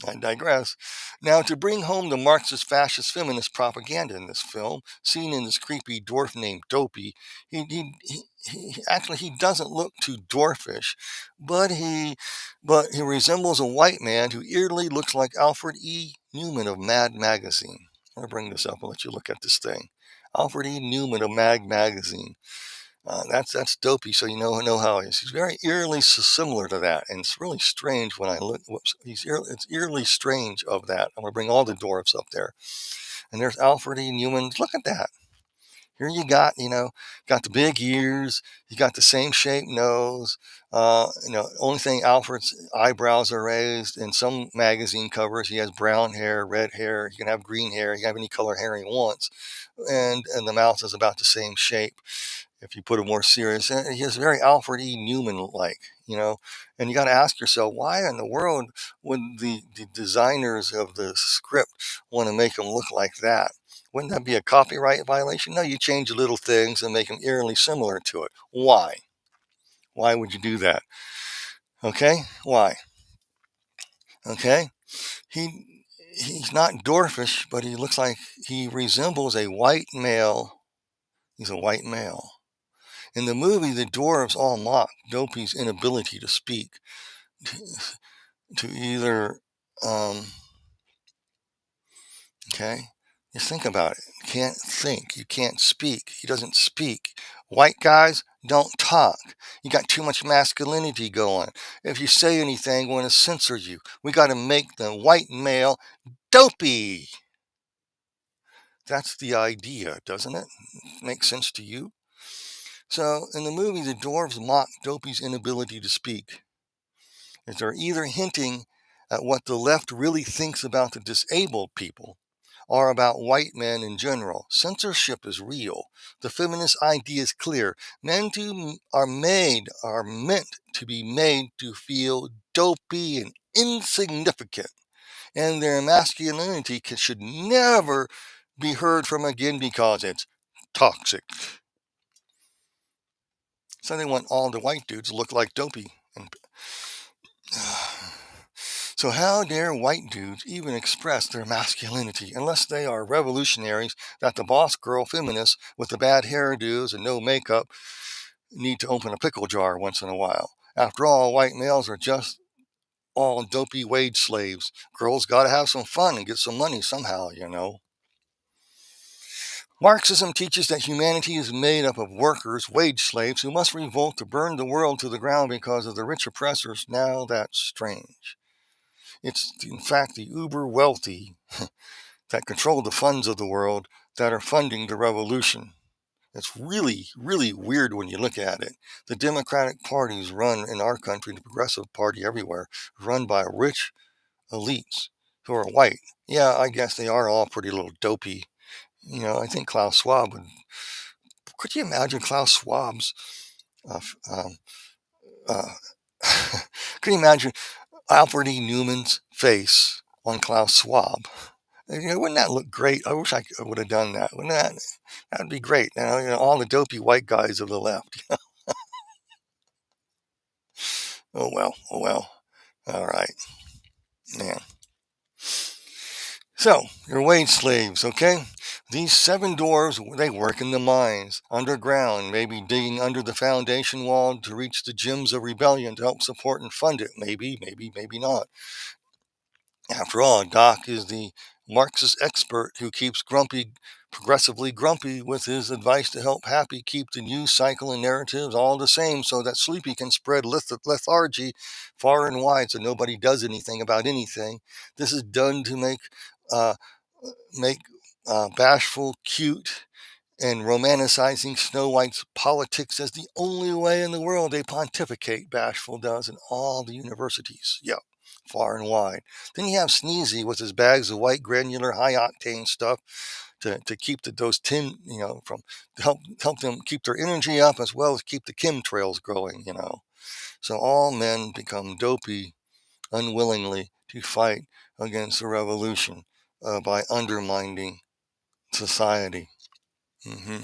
I digress. Now, to bring home the Marxist fascist feminist propaganda in this film, seen in this creepy dwarf named Dopey, he doesn't look too dwarfish, but he resembles a white man who eerily looks like Alfred E. Newman of Mad Magazine. I'm gonna bring this up and let you look at this thing. Alfred E. Newman of Mad Magazine. That's Dopey, so you know how he is. He's very eerily similar to that, and it's really strange when I look. Whoops, it's eerily strange of that. I'm gonna bring all the dwarfs up there, and there's Alfred E. Newman. Look at that. Here got the big ears. You got the same shaped nose. Only thing, Alfred's eyebrows are raised. In some magazine covers, he has brown hair, red hair. He can have green hair. He can have any color hair he wants, and the mouth is about the same shape. If you put it more serious, and he is very Alfred E. Newman like, and you got to ask yourself, why in the world would the designers of the script want to make him look like that? Wouldn't that be a copyright violation? No, you change little things and make them eerily similar to it. Why? Why would you do that? Okay, why? Okay, he's not dwarfish, but he looks like he resembles a white male. He's a white male. In the movie, the dwarves all mock Dopey's inability to speak, to either, okay, just think about it. You can't think, you can't speak. He doesn't speak. White guys don't talk. You got too much masculinity going. If you say anything, we're going to censor you. We got to make the white male dopey. That's the idea, doesn't it? Make sense to you? So in the movie, the dwarves mock Dopey's inability to speak. Is they're either hinting at what the left really thinks about the disabled people or about white men in general. Censorship is real. The feminist idea is clear. Men are meant to be made to feel dopey and insignificant, and their masculinity should never be heard from again because it's toxic. So they want all the white dudes to look like Dopey. So how dare white dudes even express their masculinity unless they are revolutionaries that the boss girl feminists with the bad hairdos and no makeup need to open a pickle jar once in a while. After all, white males are just all dopey wage slaves. Girls got to have some fun and get some money somehow, you know. Marxism teaches that humanity is made up of workers, wage slaves, who must revolt to burn the world to the ground because of the rich oppressors. Now that's strange. It's, in fact, the uber wealthy that control the funds of the world that are funding the revolution. It's really, really weird when you look at it. The Democratic Party is run in our country, the Progressive Party everywhere, run by rich elites who are white. Yeah, I guess they are all pretty little dopey. You know, I think Klaus Schwab would. Could you imagine Klaus Schwab's? Uh, um, uh, could you imagine Alfred E Newman's face on Klaus Schwab? You know, wouldn't that look great? I wish I would have done that. Wouldn't that? That'd be great. Now, you know, all the dopey white guys of the left. Oh well. Oh well. All right, man. So, you're wage slaves, okay? These 7 dwarves, they work in the mines, underground, maybe digging under the foundation wall to reach the gems of rebellion to help support and fund it. Maybe not. After all, Doc is the Marxist expert who keeps progressively grumpy with his advice to help Happy keep the news cycle and narratives all the same so that Sleepy can spread lethargy far and wide so nobody does anything about anything. This is done to uh, make bashful cute and romanticizing Snow White's politics as the only way in the world they pontificate. Bashful does in all the universities. Yep, far and wide. Then you have Sneezy with his bags of white granular high octane stuff to keep those tin, you know, from to help them keep their energy up as well as keep the chemtrails growing, you know. So all men become dopey unwillingly to fight against the revolution by undermining society. hmm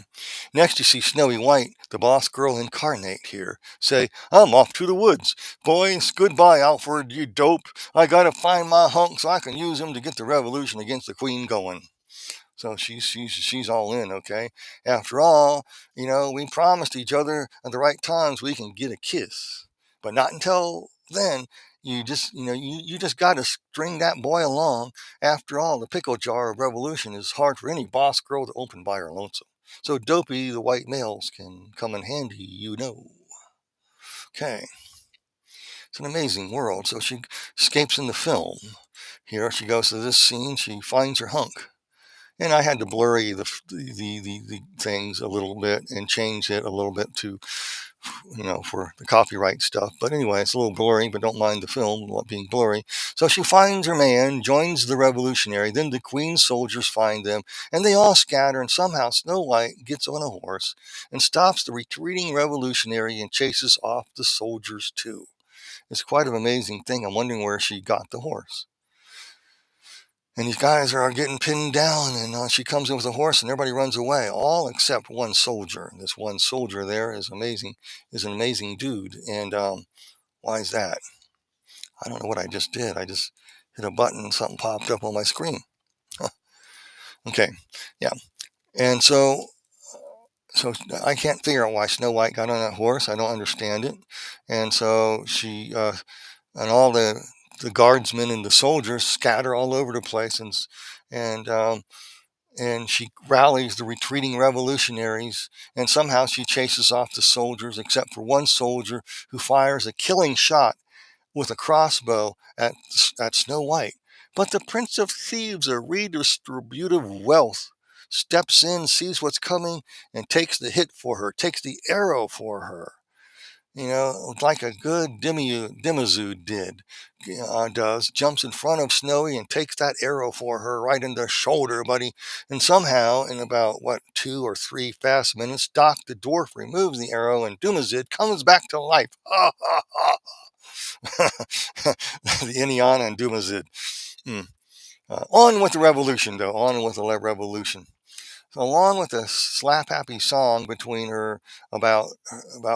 Next, you see Snowy White, the boss girl incarnate here, say, I'm off to the woods. Boys, goodbye, Alfred, you dope. I gotta find my hunk so I can use him to get the revolution against the queen going. So she's all in, okay? After all, you know, we promised each other at the right times we can get a kiss. But not until then. You just gotta string that boy along. After all, the pickle jar of revolution is hard for any boss girl to open by her lonesome. So Dopey, the white males can come in handy, you know. Okay. It's an amazing world. So she escapes in the film. Here she goes to this scene. She finds her hunk. And I had to blurry the things a little bit and change it a little bit to, you know, for the copyright stuff. But anyway, it's a little blurry, but don't mind the film being blurry. So she finds her man, joins the revolutionary. Then the queen's soldiers find them, and they all scatter. And somehow Snow White gets on a horse and stops the retreating revolutionary and chases off the soldiers too. It's quite an amazing thing. I'm wondering where she got the horse. And these guys are getting pinned down, and she comes in with a horse, and everybody runs away, all except one soldier. And this one soldier there is amazing, is an amazing dude. And why is that? I don't know what I just did. I just hit a button, and something popped up on my screen. Huh. Okay, yeah. And so I can't figure out why Snow White got on that horse. I don't understand it. And so she and all the guardsmen and the soldiers scatter all over the place, and and she rallies the retreating revolutionaries, and somehow she chases off the soldiers, except for one soldier who fires a killing shot with a crossbow at Snow White. But the Prince of Thieves, a redistributive wealth, steps in, sees what's coming, and takes the hit for her, takes the arrow for her. You know, like a good Demizude does, jumps in front of Snowy and takes that arrow for her right in the shoulder, buddy. And somehow, in about, 2 or 3 fast minutes, Doc the dwarf removes the arrow and Dumazid comes back to life. The Iniana and Dumazid. On with the revolution, though. On with the revolution. So along with a slap-happy song between her about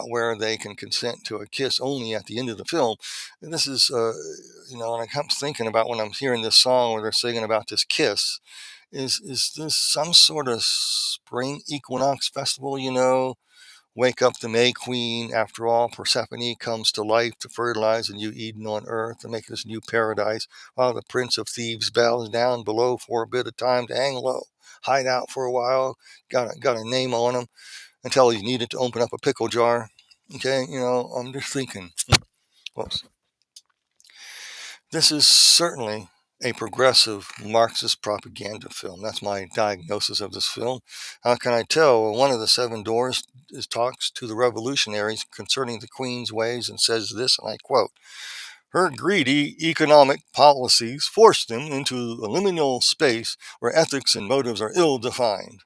where they can consent to a kiss only at the end of the film, and this is, and I kept thinking about when I'm hearing this song where they're singing about this kiss, is this some sort of spring equinox festival, wake up the May Queen. After all, Persephone comes to life to fertilize a new Eden on earth, to make this new paradise, while the Prince of Thieves bows down below for a bit of time to hang low, hide out for a while, got a name on him until he's needed to open up a pickle jar. Okay, I'm just thinking, whoops. This is certainly a progressive Marxist propaganda film. That's my diagnosis of this film. How can I tell? Well, one of the seven doors talks to the revolutionaries concerning the Queen's ways and says this, and I quote, "Her greedy economic policies forced them into a liminal space where ethics and motives are ill-defined."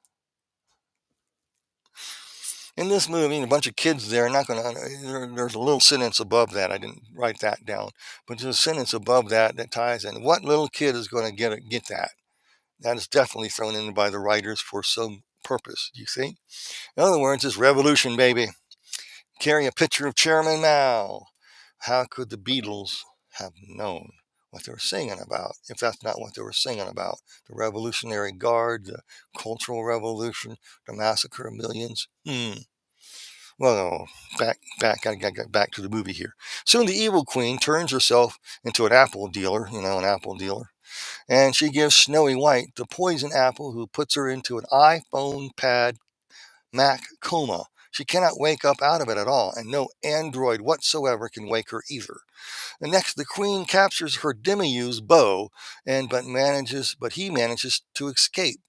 In this movie, a bunch of kids there, there's a little sentence above that. I didn't write that down, but there's a sentence above that ties in. What little kid is going to get that? That is definitely thrown in by the writers for some purpose, do you think? In other words, it's revolution, baby. Carry a picture of Chairman Mao. How could the Beatles have known what they were singing about if that's not what they were singing about? The Revolutionary Guard, the Cultural Revolution, the massacre of millions? Well, gotta get back to the movie here. Soon the evil queen turns herself into an apple dealer, and she gives Snowy White the poison apple, who puts her into an iPhone pad Mac coma. She cannot wake up out of it at all, and no android whatsoever can wake her either. And next, the queen captures her demi-use beau, but he manages to escape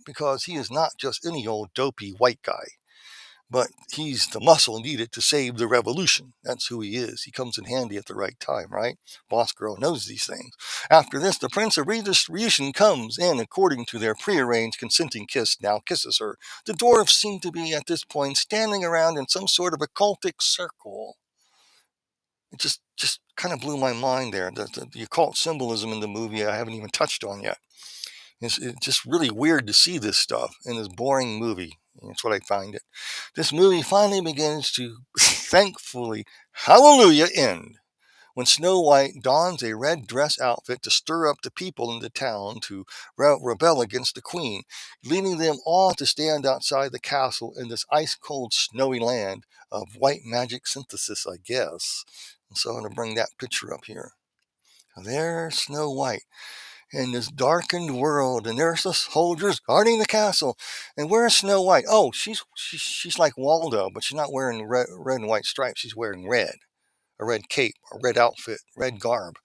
because he is not just any old dopey white guy, but he's the muscle needed to save the revolution. That's who he is. He comes in handy at the right time, right? Boss Girl knows these things. After this, the Prince of Redistribution comes in, according to their prearranged consenting kiss, now kisses her. The dwarves seem to be, at this point, standing around in some sort of occultic circle. It just kind of blew my mind there. The occult symbolism in the movie I haven't even touched on yet. It's just really weird to see this stuff in this boring movie. That's what I find it. This movie finally begins to, thankfully, hallelujah, end when Snow White dons a red dress outfit to stir up the people in the town to rebel against the queen, leading them all to stand outside the castle in this ice-cold, snowy land of white magic synthesis, I guess. And so I'm going to bring that picture up here. There's Snow White in this darkened world, and there's the soldiers guarding the castle. And where's Snow White? Oh, she's like Waldo, but she's not wearing red and white stripes. She's wearing red, a red cape, a red outfit, red garb.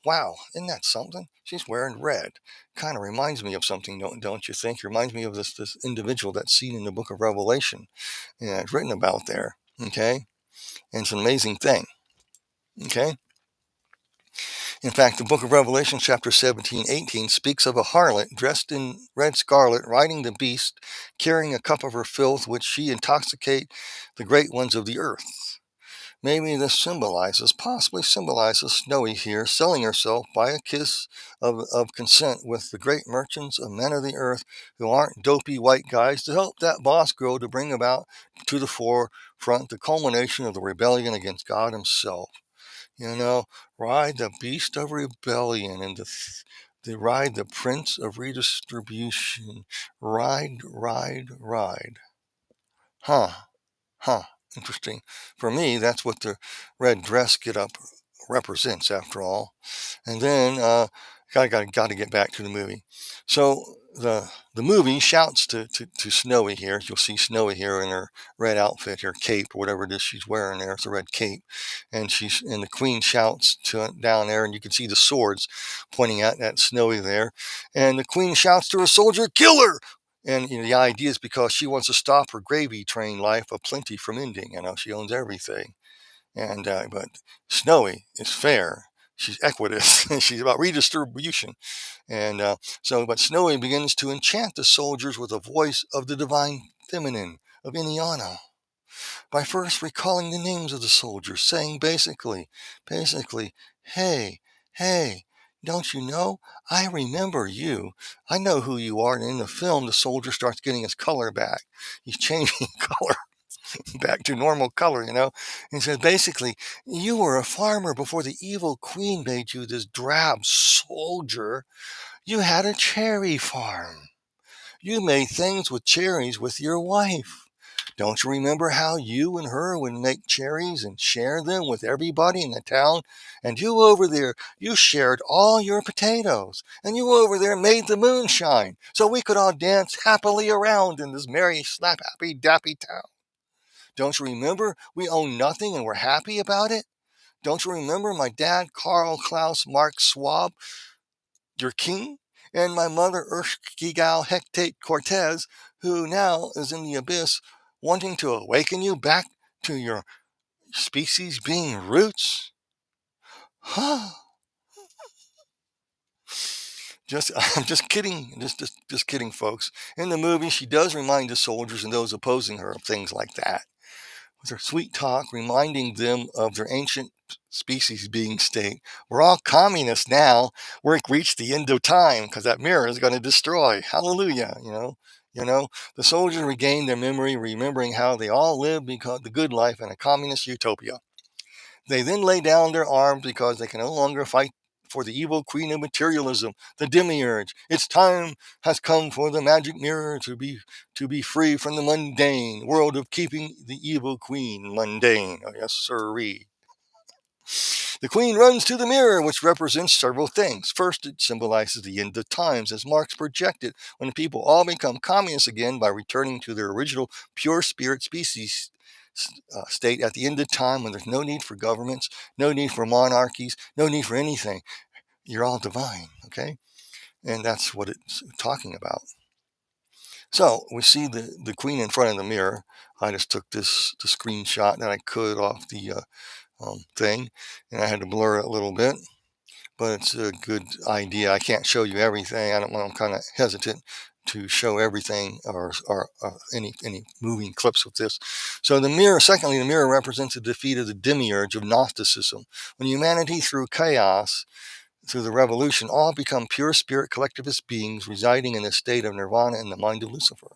Wow, isn't that something? She's wearing red. Kind of reminds me of something, don't you think? It reminds me of this individual that's seen in the book of Revelation. Yeah, it's written about there. Okay, and it's an amazing thing. Okay. In fact, the book of Revelation, chapter 17-18, speaks of a harlot dressed in red scarlet, riding the beast, carrying a cup of her filth, which she intoxicate the great ones of the earth. Maybe this possibly symbolizes Snowy here, selling herself by a kiss of consent with the great merchants of men of the earth, who aren't dopey white guys, to help that boss girl to bring about to the forefront the culmination of the rebellion against God himself. Ride the beast of rebellion and ride the prince of redistribution. Ride. Huh. Interesting. For me, that's what the red dress get up represents, after all. And then, got to get back to the movie. So the movie shouts to Snowy here. You'll see Snowy here in her red outfit, her cape, or whatever it is she's wearing there. It's a red cape, and the queen shouts down there, and you can see the swords pointing at Snowy there. And the queen shouts to her soldier, "Kill her!" And the idea is because she wants to stop her gravy train life of plenty from ending. She owns everything, and but Snowy is fair. She's equitous. She's about redistribution. And but Snowy begins to enchant the soldiers with a voice of the divine feminine, of Indiana, by first recalling the names of the soldiers, saying basically, hey, don't you know? I remember you. I know who you are. And in the film, the soldier starts getting his color back. He's changing color back to normal color, He says, basically, you were a farmer before the evil queen made you this drab soldier. You had a cherry farm. You made things with cherries with your wife. Don't you remember how you and her would make cherries and share them with everybody in the town? And you over there, you shared all your potatoes. And you over there made the moonshine so we could all dance happily around in this merry, slap happy, dappy town. Don't you remember we own nothing and we're happy about it? Don't you remember my dad, Karl Klaus Marx Schwab, your king? And my mother, Erskigal Hectate Cortez, who now is in the abyss, wanting to awaken you back to your species being roots? Huh? I'm just kidding. Just kidding, folks. In the movie, she does remind the soldiers and those opposing her of things like that. With her sweet talk, reminding them of their ancient species being state. We're all communists now. We're reached the end of time because that mirror is going to destroy. Hallelujah. The soldiers regain their memory, remembering how they all lived because the good life in a communist utopia. They then lay down their arms because they can no longer fight for the evil queen of materialism, the demiurge. Its time has come for the magic mirror to be free from the mundane world of keeping the evil queen mundane. Oh, yes, sirree. The queen runs to the mirror, which represents several things. First, it symbolizes the end of times, as Marx projected, when people all become communists again by returning to their original pure spirit species state at the end of time, when there's no need for governments, no need for monarchies, no need for anything. You're all divine, okay? And that's what it's talking about. So we see the queen in front of the mirror. I just took the screenshot that I could off the thing, and I had to blur it a little bit, but it's a good idea. I can't show you everything. I'm kind of hesitant to show everything or any moving clips with this. So secondly, the mirror represents the defeat of the demiurge of Gnosticism. When humanity, through chaos, through the revolution, all become pure spirit collectivist beings residing in a state of nirvana in the mind of Lucifer.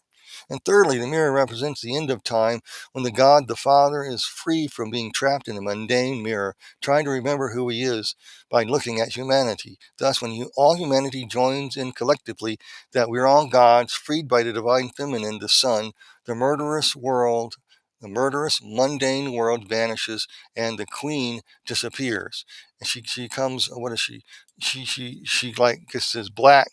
And thirdly, the mirror represents the end of time, when the God, the Father, is free from being trapped in a mundane mirror, trying to remember who he is by looking at humanity. Thus, when all humanity joins in collectively that we're all gods, freed by the divine feminine, the Son, the murderous, mundane world vanishes, and the queen disappears. And she comes, what is she? She like gets this black,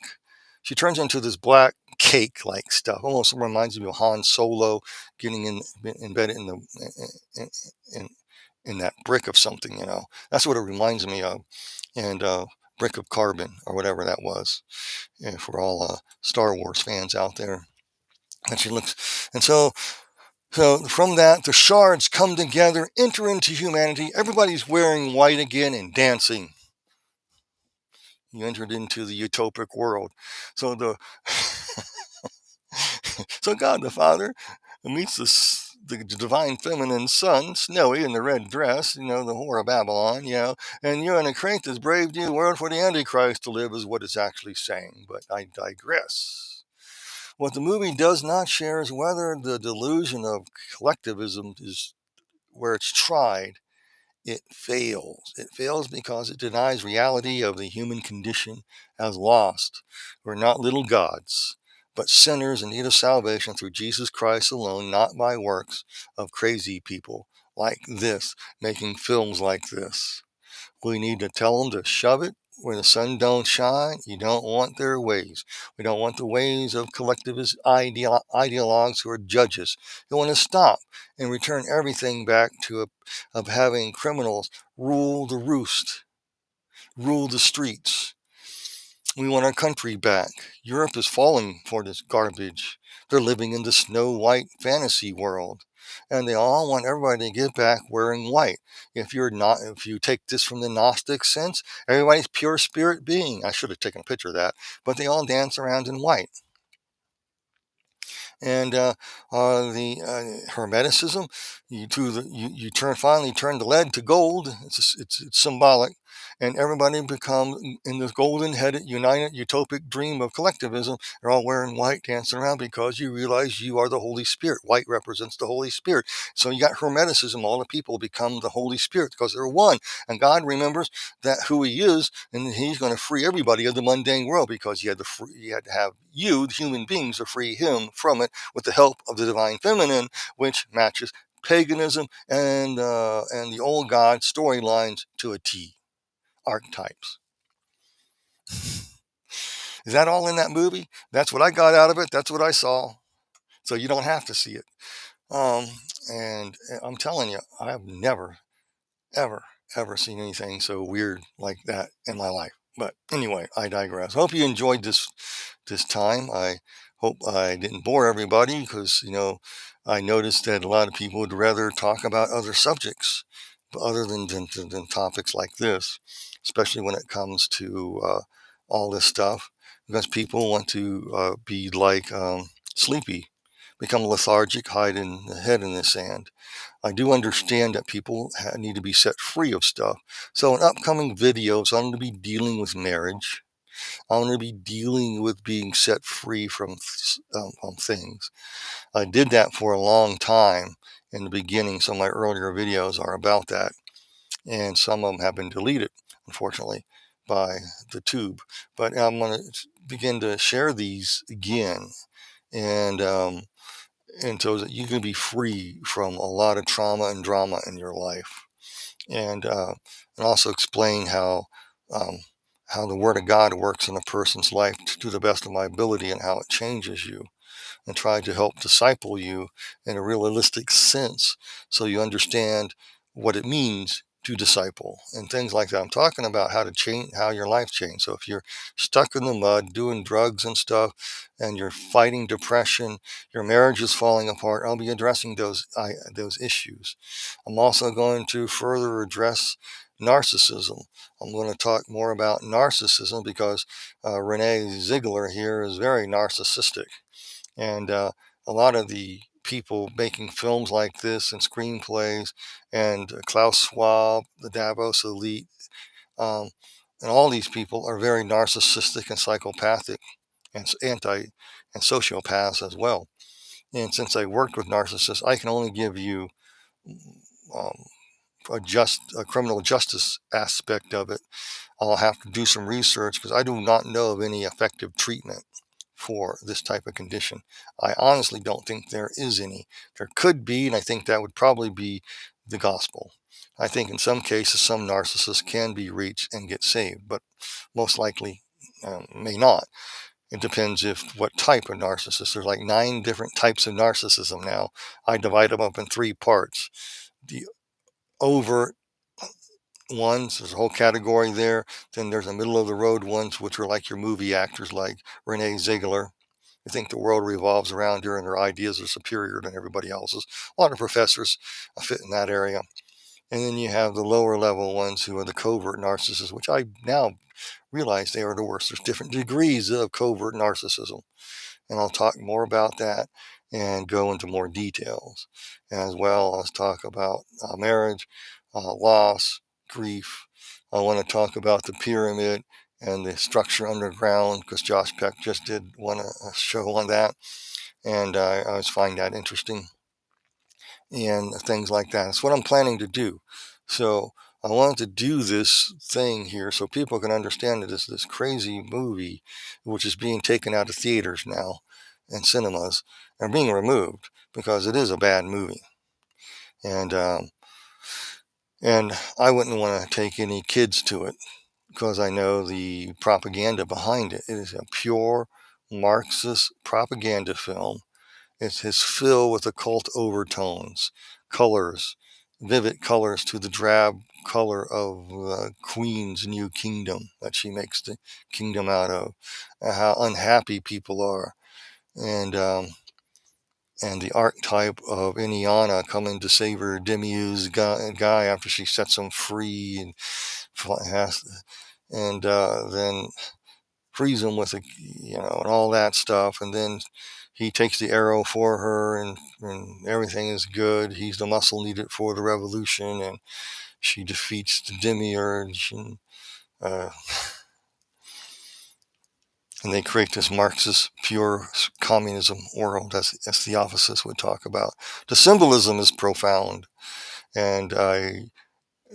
she turns into this black cake like stuff. Almost reminds me of Han Solo getting embedded in that brick of something, That's what it reminds me of. And brick of carbon or whatever that was. For all Star Wars fans out there. And she looks, and so from that, the shards come together, enter into humanity. Everybody's wearing white again and dancing. You entered into the utopic world. So so God the Father meets the divine feminine Son, snowy in the red dress, the whore of Babylon, and you're going to create this brave new world for the Antichrist to live, is what it's actually saying. But I digress. What the movie does not share is whether the delusion of collectivism is where it's tried. It fails. It fails because it denies reality of the human condition as lost. We're not little gods, but sinners in need of salvation through Jesus Christ alone, not by works of crazy people like this, making films like this. We need to tell them to shove it where the sun don't shine. You don't want their ways. We don't want the ways of collectivist ideologues who are judges. You want to stop and return everything back to of having criminals rule the roost, rule the streets. We want our country back. Europe is falling for this garbage. They're living in the Snow White fantasy world. And they all want everybody to get back wearing white. If you take this from the Gnostic sense, everybody's pure spirit being. I should have taken a picture of that. But they all dance around in white. And the hermeticism, finally turn the lead to gold. It's symbolic. and everybody becomes in this golden-headed, united, utopic dream of collectivism. They're all wearing white, dancing around because you realize you are the Holy Spirit. White represents the Holy Spirit. So you got hermeticism. All the people become the Holy Spirit because they're one. And God remembers that who He is, and He's going to free everybody of the mundane world because He had to have you, the human beings, to free Him from it with the help of the divine feminine, which matches paganism and the old god storylines to a T. Archetypes. Is that all in that movie? That's what I got out of it. That's what I saw. So you don't have to see it. Um, and I'm telling you, I have never, ever, ever seen anything so weird like that in my life. But anyway, I digress. Hope you enjoyed this time. I hope I didn't bore everybody because, I noticed that a lot of people would rather talk about other subjects other than topics like this, especially when it comes to all this stuff, because people want to be like sleepy, become lethargic, hide in the head in the sand. I do understand that people need to be set free of stuff. So in upcoming videos, I'm going to be dealing with marriage. I'm going to be dealing with being set free from things. I did that for a long time in the beginning. Some of my earlier videos are about that. And some of them have been deleted, unfortunately, by the tube. But I'm going to begin to share these again. And so that you can be free from a lot of trauma and drama in your life, and also explain how the Word of God works in a person's life to the best of my ability and how it changes you, and try to help disciple you in a realistic sense so you understand what it means to disciple and things like that. I'm talking about how to change, how your life changed. So if you're stuck in the mud doing drugs and stuff and you're fighting depression, your marriage is falling apart, I'll be addressing those issues. I'm also going to further address narcissism. I'm going to talk more about narcissism because Renee Ziegler here is very narcissistic. And a lot of the people making films like this and screenplays, and Klaus Schwab, the Davos elite, um, and all these people are very narcissistic and psychopathic and and sociopaths as well. And since I worked with narcissists, I can only give you um, a criminal justice aspect of it. I'll have to do some research because I do not know of any effective treatment for this type of condition. I honestly don't think there is any. There could be, and I think that would probably be the gospel. I think in some cases, some narcissists can be reached and get saved, but most likely may not. It depends what type of narcissist. There's like 9 different types of narcissism now. I divide them up in 3 parts. The overt ones, there's a whole category there. Then there's the middle of the road ones, which are like your movie actors like Renee Ziegler. They think the world revolves around her and their ideas are superior than everybody else's. A lot of professors fit in that area. And then you have the lower level ones who are the covert narcissists, which I now realize they are the worst. There's different degrees of covert narcissism. And I'll talk more about that and go into more details, as well as talk about marriage, loss, grief. I want to talk about the pyramid and the structure underground because Josh Peck just did a show on that, and I always find that interesting and things like that. It's what I'm planning to do. So I wanted to do this thing here so people can understand that this crazy movie, which is being taken out of theaters now and cinemas, are being removed because it is a bad movie. And I wouldn't want to take any kids to it because I know the propaganda behind it. It is a pure Marxist propaganda film. It is filled with occult overtones, colors, vivid colors to the drab color of the Queen's new kingdom that she makes the kingdom out of, how unhappy people are, and the archetype of Inyana coming to save her Demiurge guy after she sets him free and then frees him with and all that stuff, and then he takes the arrow for her, and everything is good. He's the muscle needed for the revolution, and she defeats the demiurge, and they create this Marxist pure communism world, as Theophysis would talk about. The symbolism is profound, and I'm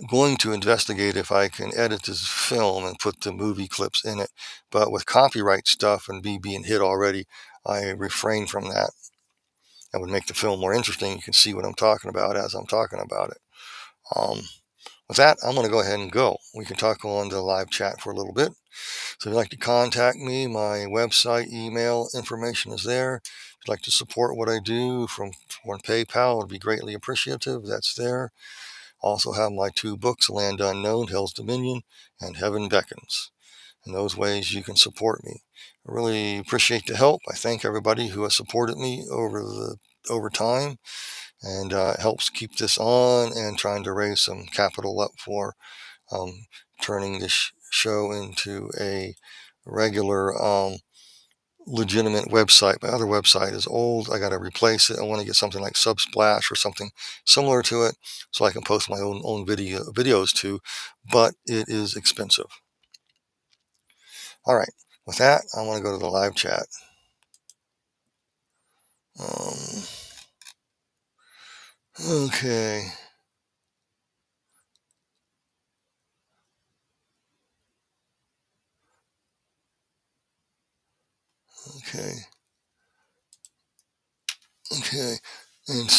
going to investigate if I can edit this film and put the movie clips in it. But with copyright stuff and being hit already, I refrain from that. That would make the film more interesting. You can see what I'm talking about as I'm talking about it. With that, I'm going to go ahead and go. We can talk on the live chat for a little bit. So if you'd like to contact me, my website, email information is there. If you'd like to support what I do from PayPal, it would be greatly appreciative. That's there. Also have my 2 books, Land Unknown, Hell's Dominion, and Heaven Beckons. In those ways, you can support me. I really appreciate the help. I thank everybody who has supported me over time, and it helps keep this on and trying to raise some capital up for turning this show into a regular legitimate website. My other website is old. I got to replace it. I want to get something like Subsplash or something similar to it so I can post my own videos too, but it is expensive. All right, with that, I want to go to the live chat. Okay. And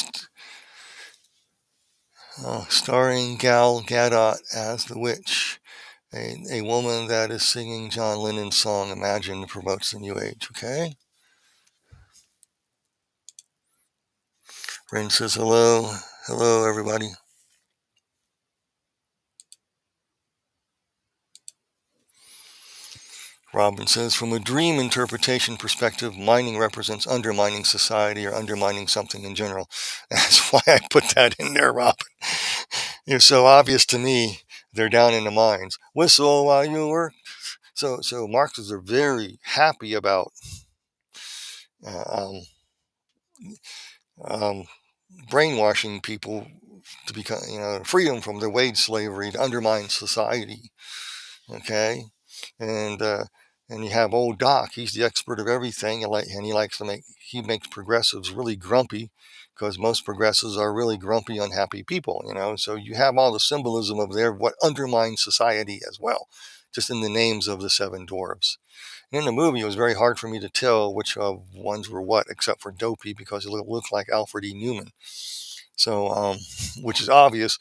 starring Gal Gadot as the witch, a woman that is singing John Lennon's song Imagine promotes the New Age. Okay. Ren says hello. Hello, everybody. Robin says, from a dream interpretation perspective, mining represents undermining society or undermining something in general. That's why I put that in there, Robin. It's so obvious to me they're down in the mines. Whistle while you work. So Marxists are very happy about brainwashing people to become, freedom from their wage slavery to undermine society. Okay, and you have old Doc. He's the expert of everything, and he makes progressives really grumpy, because most progressives are really grumpy, unhappy people. So you have all the symbolism of what undermines society as well, just in the names of the 7 dwarves. And in the movie, it was very hard for me to tell which ones were what, except for Dopey, because he looked like Alfred E Newman. So, which is obvious.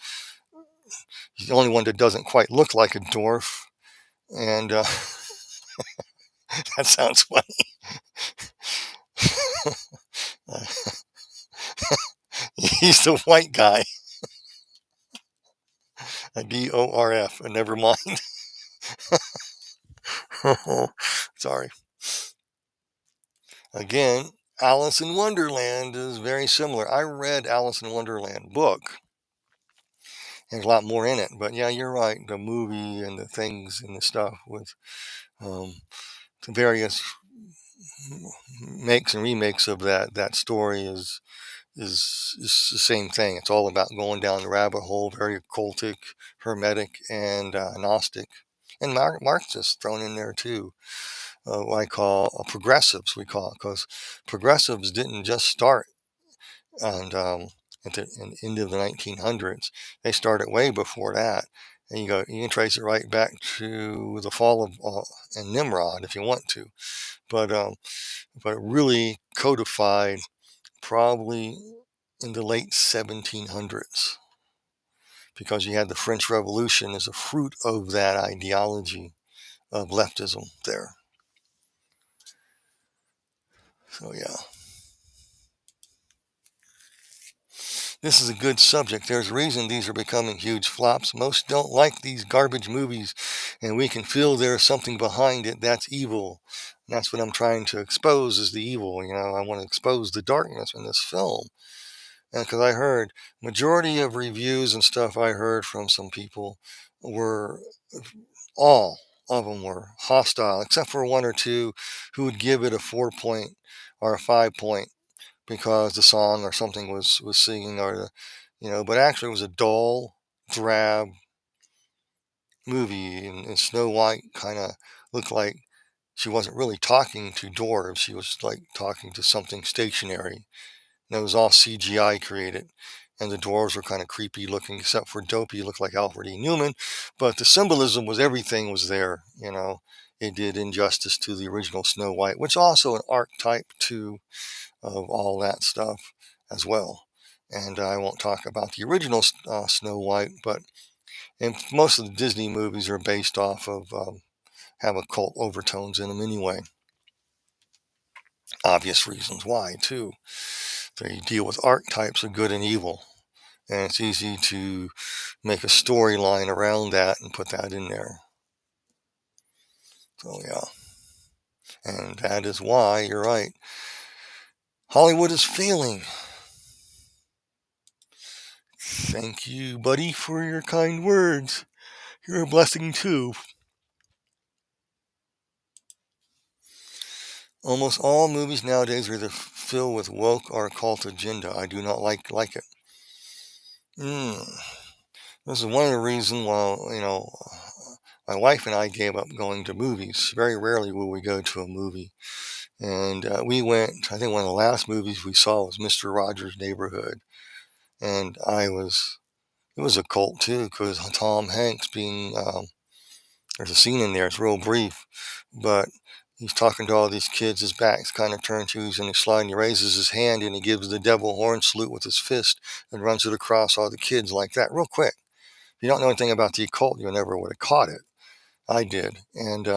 He's the only one that doesn't quite look like a dwarf. And that sounds funny. He's the white guy. A DORF. Never mind. Sorry. Again, Alice in Wonderland is very similar. I read Alice in Wonderland book. There's a lot more in it. But yeah, you're right. The movie and the things and the stuff with the various makes and remakes of that story is the same thing. It's all about going down the rabbit hole, very occultic, hermetic, and Gnostic, and Marxist thrown in there too. What I call progressives, because progressives didn't just start and at the end of the 1900s. They started way before that. And you can trace it right back to the fall of and Nimrod if you want to, but really codified probably in the late 1700s, because you had the French Revolution as a fruit of that ideology of leftism there. So yeah. This is a good subject. There's a reason these are becoming huge flops. Most don't like these garbage movies, and we can feel there's something behind it that's evil. And that's what I'm trying to expose, is the evil. I want to expose the darkness in this film. And because I heard majority of reviews and stuff I heard from some people were, all of them were hostile, except for 1 or 2 who would give it a 4 point or a 5 point because the song or something was singing, or but actually it was a dull, drab movie, and Snow White kind of looked like she wasn't really talking to dwarves. She was like talking to something stationary. And it was all CGI created. And the dwarves were kind of creepy looking, except for Dopey looked like Alfred E Newman. But the symbolism was everything was there, you know. It did injustice to the original Snow White, which also an archetype too of all that stuff as well. And I won't talk about the original Snow White, but and most of the Disney movies are based off of have occult overtones in them anyway. Obvious reasons why too. They deal with archetypes of good and evil, and it's easy to make a storyline around that and put that in there. So yeah, and that is why you're right. Hollywood is failing. Thank you, buddy, for your kind words. You're a blessing too. Almost all movies nowadays are either filled with woke or occult agenda. I do not like it. This is one of the reasons why, my wife and I gave up going to movies. Very rarely will we go to a movie. And we went, I think one of the last movies we saw was Mr. Rogers' Neighborhood. And it was a cult too, because Tom Hanks being, there's a scene in there, it's real brief, but he's talking to all these kids, his back's kind of turned to, he's in a slide, and he raises his hand and he gives the devil horn salute with his fist and runs it across all the kids like that, real quick. If you don't know anything about the occult, you never would have caught it. I did. And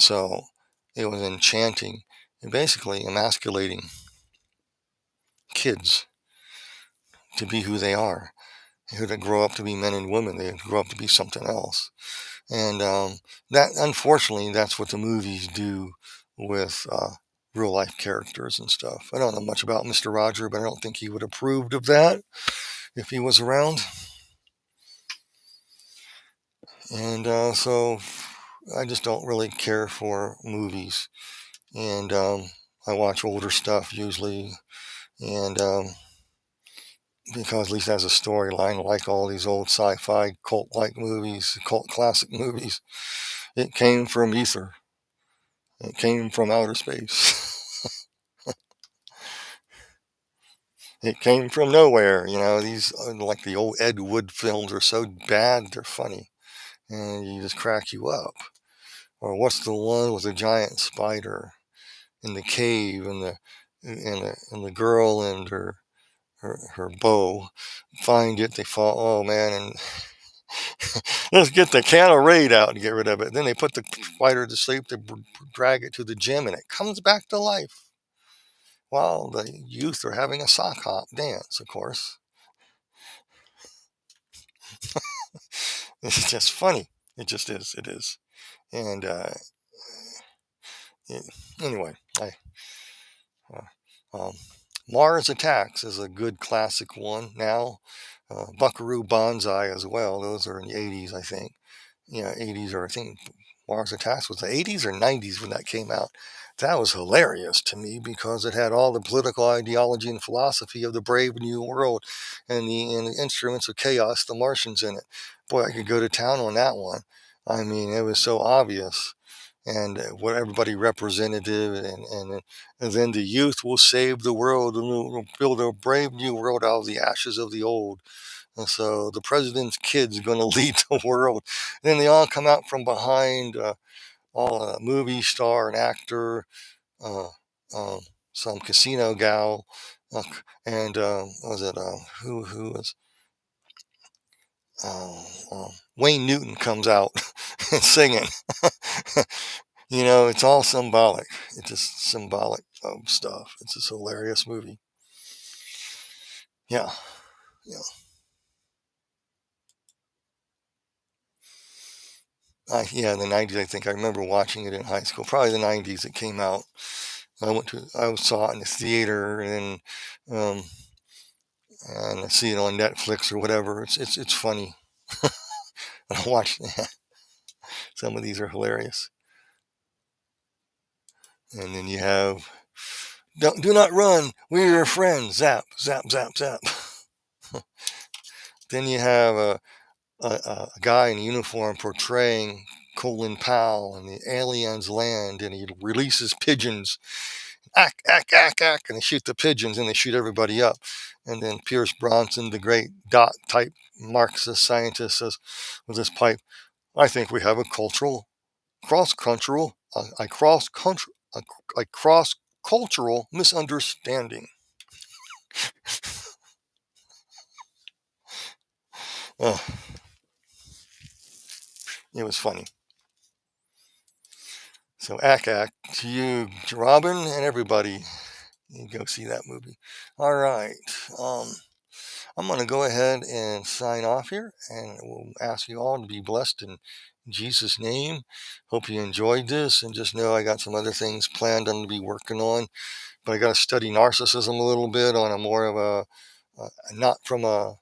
so it was enchanting and basically emasculating kids to be who they are. Who they grow up to be men and women. They grow up to be something else. And that, unfortunately, that's what the movies do with real life characters and stuff. I don't know much about Mr. Roger, but I don't think he would have approved of that if he was around. And so I just don't really care for movies. And I watch older stuff usually. And because at least as a storyline, like all these old sci-fi cult-like movies, cult classic movies, it came from ether. It came from outer space. It came from nowhere. These like the old Ed Wood films are so bad they're funny, and you just crack you up. Or what's the one with the giant spider in the cave, and the girl and her bow find it. They fall. Oh man, and let's get the can of Raid out and get rid of it. Then they put the spider to sleep. They drag it to the gym, and it comes back to life. While the youth are having a sock hop dance, of course. It's just funny. It just is. It is. And anyway, um, Mars Attacks is a good classic one now. Buckaroo Banzai as well. Those are in the 80s, I think. 80s, or I think Mars Attacks was the 80s or 90s when that came out. That was hilarious to me because it had all the political ideology and philosophy of the Brave New World and the instruments of chaos, the Martians in it. Boy, I could go to town on that one. I mean, it was so obvious. And what everybody represented, and then the youth will save the world and will build a brave new world out of the ashes of the old. And so the president's kid's going to lead the world. And then they all come out from behind, all a movie star, an actor, uh, some casino gal, and was it who was Wayne Newton comes out and singing. It's all symbolic. It's just symbolic stuff. It's this hilarious movie. Yeah. In the 90s, I think I remember watching it in high school. Probably the 90s it came out. I saw it in the theater, and I see it on Netflix or whatever. It's funny. I watch. Some of these are hilarious. And then you have, do not run. We're your friends. Zap, zap, zap, zap. Then you have a guy in uniform portraying Colin Powell, and the aliens land, and he releases pigeons, ack, ack, ack, ack, and they shoot the pigeons, and they shoot everybody up. And then Pierce Bronson, the great dot type Marxist scientist, says with his pipe, I think we have a cultural cross-cultural, a cross-cultural misunderstanding. Uh, it was funny. So ack to you, Robin, and everybody. You go see that movie. All right. I'm going to go ahead and sign off here, and we'll ask you all to be blessed in Jesus' name. Hope you enjoyed this, and just know I got some other things planned I'm to be working on, but I got to study narcissism a little bit on a more of not from a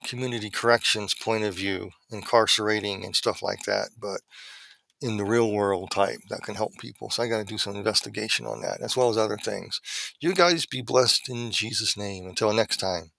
community corrections point of view, incarcerating and stuff like that, but in the real world type that can help people. So I got to do some investigation on that, as well as other things. You guys be blessed in Jesus' name. Until next time.